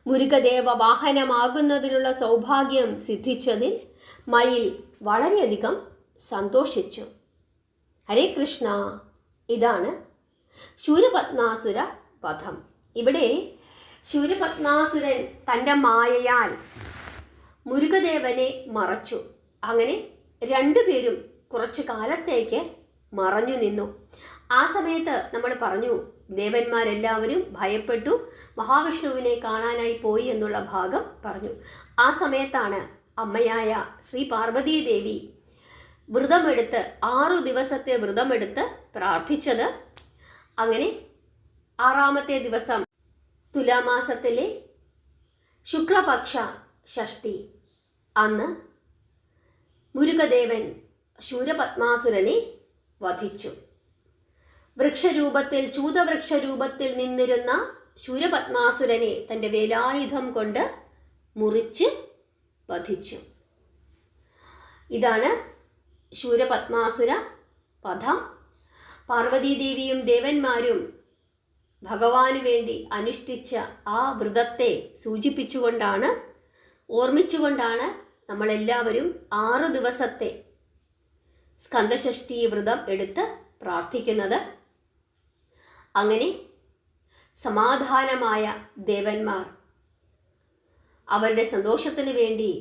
മുരുകദേവ വാഹനമാകുന്നതിനുള്ള സൗഭാഗ്യം സിദ്ധിച്ചതിൽ മയിൽ വളരെയധികം സന്തോഷിച്ചു. ഹരേ കൃഷ്ണ. ഇതാണ് ശൂരപത്മാസുര വധം. ഇവിടെ ശൂരപത്മാസുരൻ തൻ്റെ മായയാൽ മുരുകദേവനെ മറച്ചു. അങ്ങനെ രണ്ടുപേരും കുറച്ചു കാലത്തേക്ക് മറഞ്ഞു നിന്നു. ആ സമയത്ത് നമ്മൾ പറഞ്ഞു, ദേവന്മാരെല്ലാവരും ഭയപ്പെട്ടു, മഹാവിഷ്ണുവിനെ കാണാനായി പോയി എന്നുള്ള ഭാഗം പറഞ്ഞു. ആ സമയത്താണ് അമ്മയായ ശ്രീ പാർവതീദേവി വ്രതമെടുത്ത് 6 ദിവസത്തെ വ്രതമെടുത്ത് പ്രാർത്ഥിച്ചത്. അങ്ങനെ 6ാമത്തെ ദിവസം തുലാമാസത്തിലെ ശുക്ലപക്ഷ ഷഷ്ടി അന്ന് മുരുകദേവൻ ശൂരപത്മാസുരനെ വധിച്ചു. വൃക്ഷരൂപത്തിൽ ചൂതവൃക്ഷരൂപത്തിൽ നിന്നിരുന്ന ശൂരപത്മാസുരനെ തൻ്റെ വേലായുധം കൊണ്ട് മുറിച്ച് വധിച്ചു. ഇതാണ് ശൂരപത്മാസുര വധം. പാർവതീദേവിയും ദേവന്മാരും ഭഗവാന് വേണ്ടി അനുഷ്ഠിച്ച ആ വ്രതത്തെ സൂചിപ്പിച്ചുകൊണ്ടാണ്, ഓർമ്മിച്ചുകൊണ്ടാണ് നമ്മളെല്ലാവരും 6 ദിവസത്തെ സ്കന്ദഷഷ്ഠി വ്രതം എടുത്ത് പ്രാർത്ഥിക്കുന്നത്. അങ്ങനെ സമാധാനമായ ദേവന്മാർ അവരുടെ സന്തോഷത്തിന് വേണ്ടി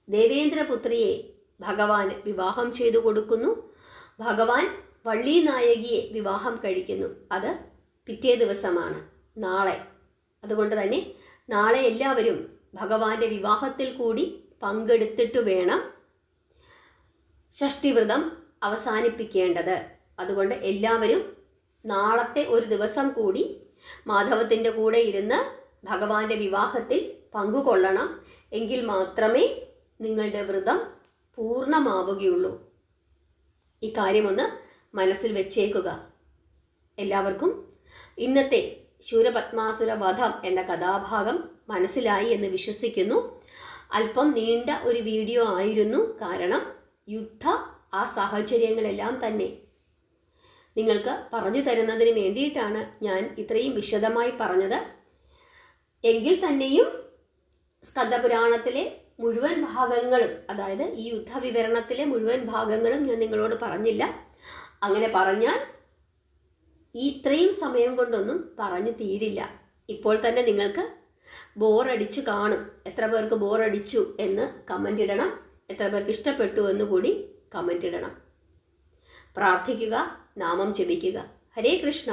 ദേവേന്ദ്രപുത്രിയെ ഭഗവാൻ വിവാഹം ചെയ്തു കൊടുക്കുന്നു. ഭഗവാൻ വള്ളി നായകിയെ വിവാഹം കഴിക്കുന്നു. അത് പിറ്റേ ദിവസമാണ്, നാളെ. അതുകൊണ്ട് തന്നെ നാളെ എല്ലാവരും ഭഗവാന്റെ വിവാഹത്തിൽ കൂടി പങ്കെടുത്തിട്ട് വേണം ഷഷ്ടിവ്രതം അവസാനിപ്പിക്കേണ്ടത്. അതുകൊണ്ട് എല്ലാവരും നാളത്തെ ഒരു ദിവസം കൂടി മാധവത്തിൻ്റെ കൂടെ ഇരുന്ന് ഭഗവാന്റെ വിവാഹത്തിൽ പങ്കുകൊള്ളണം. എങ്കിൽ മാത്രമേ നിങ്ങളുടെ വ്രതം പൂർണ്ണമാവുകയുള്ളൂ. ഈ കാര്യമൊന്ന് മനസ്സിൽ വെച്ചേക്കുക. എല്ലാവർക്കും ഇന്നത്തെ ശൂരപത്മാസുര വധം എന്ന കഥാഭാഗം മനസ്സിലായി എന്ന് വിശ്വസിക്കുന്നു. അല്പം നീണ്ട ഒരു വീഡിയോ ആയിരുന്നു. കാരണം ആ സാഹചര്യങ്ങളെല്ലാം തന്നെ നിങ്ങൾക്ക് പറഞ്ഞു തരുന്നതിന് വേണ്ടിയിട്ടാണ് ഞാൻ ഇത്രയും വിശദമായി പറഞ്ഞത്. എങ്കിൽ തന്നെയും സ്കന്ദപുരാണത്തിലെ മുഴുവൻ ഭാഗങ്ങളും, അതായത് ഈ യുദ്ധവിവരണത്തിലെ മുഴുവൻ ഭാഗങ്ങളും ഞാൻ നിങ്ങളോട് പറഞ്ഞില്ല. അങ്ങനെ പറഞ്ഞാൽ ഇത്രയും സമയം കൊണ്ടൊന്നും പറഞ്ഞു തീരില്ല. ഇപ്പോൾ തന്നെ നിങ്ങൾക്ക് ബോറടിച്ചു കാണും. എത്ര പേർക്ക് ബോറടിച്ചു എന്ന് കമൻ്റ് ഇടണം. എത്ര പേർക്ക് ഇഷ്ടപ്പെട്ടു എന്ന് കൂടി കമൻ്റ് ഇടണം. പ്രാർത്ഥിക്കുക, നാമം ജപിക്കുക. ഹരേ കൃഷ്ണ.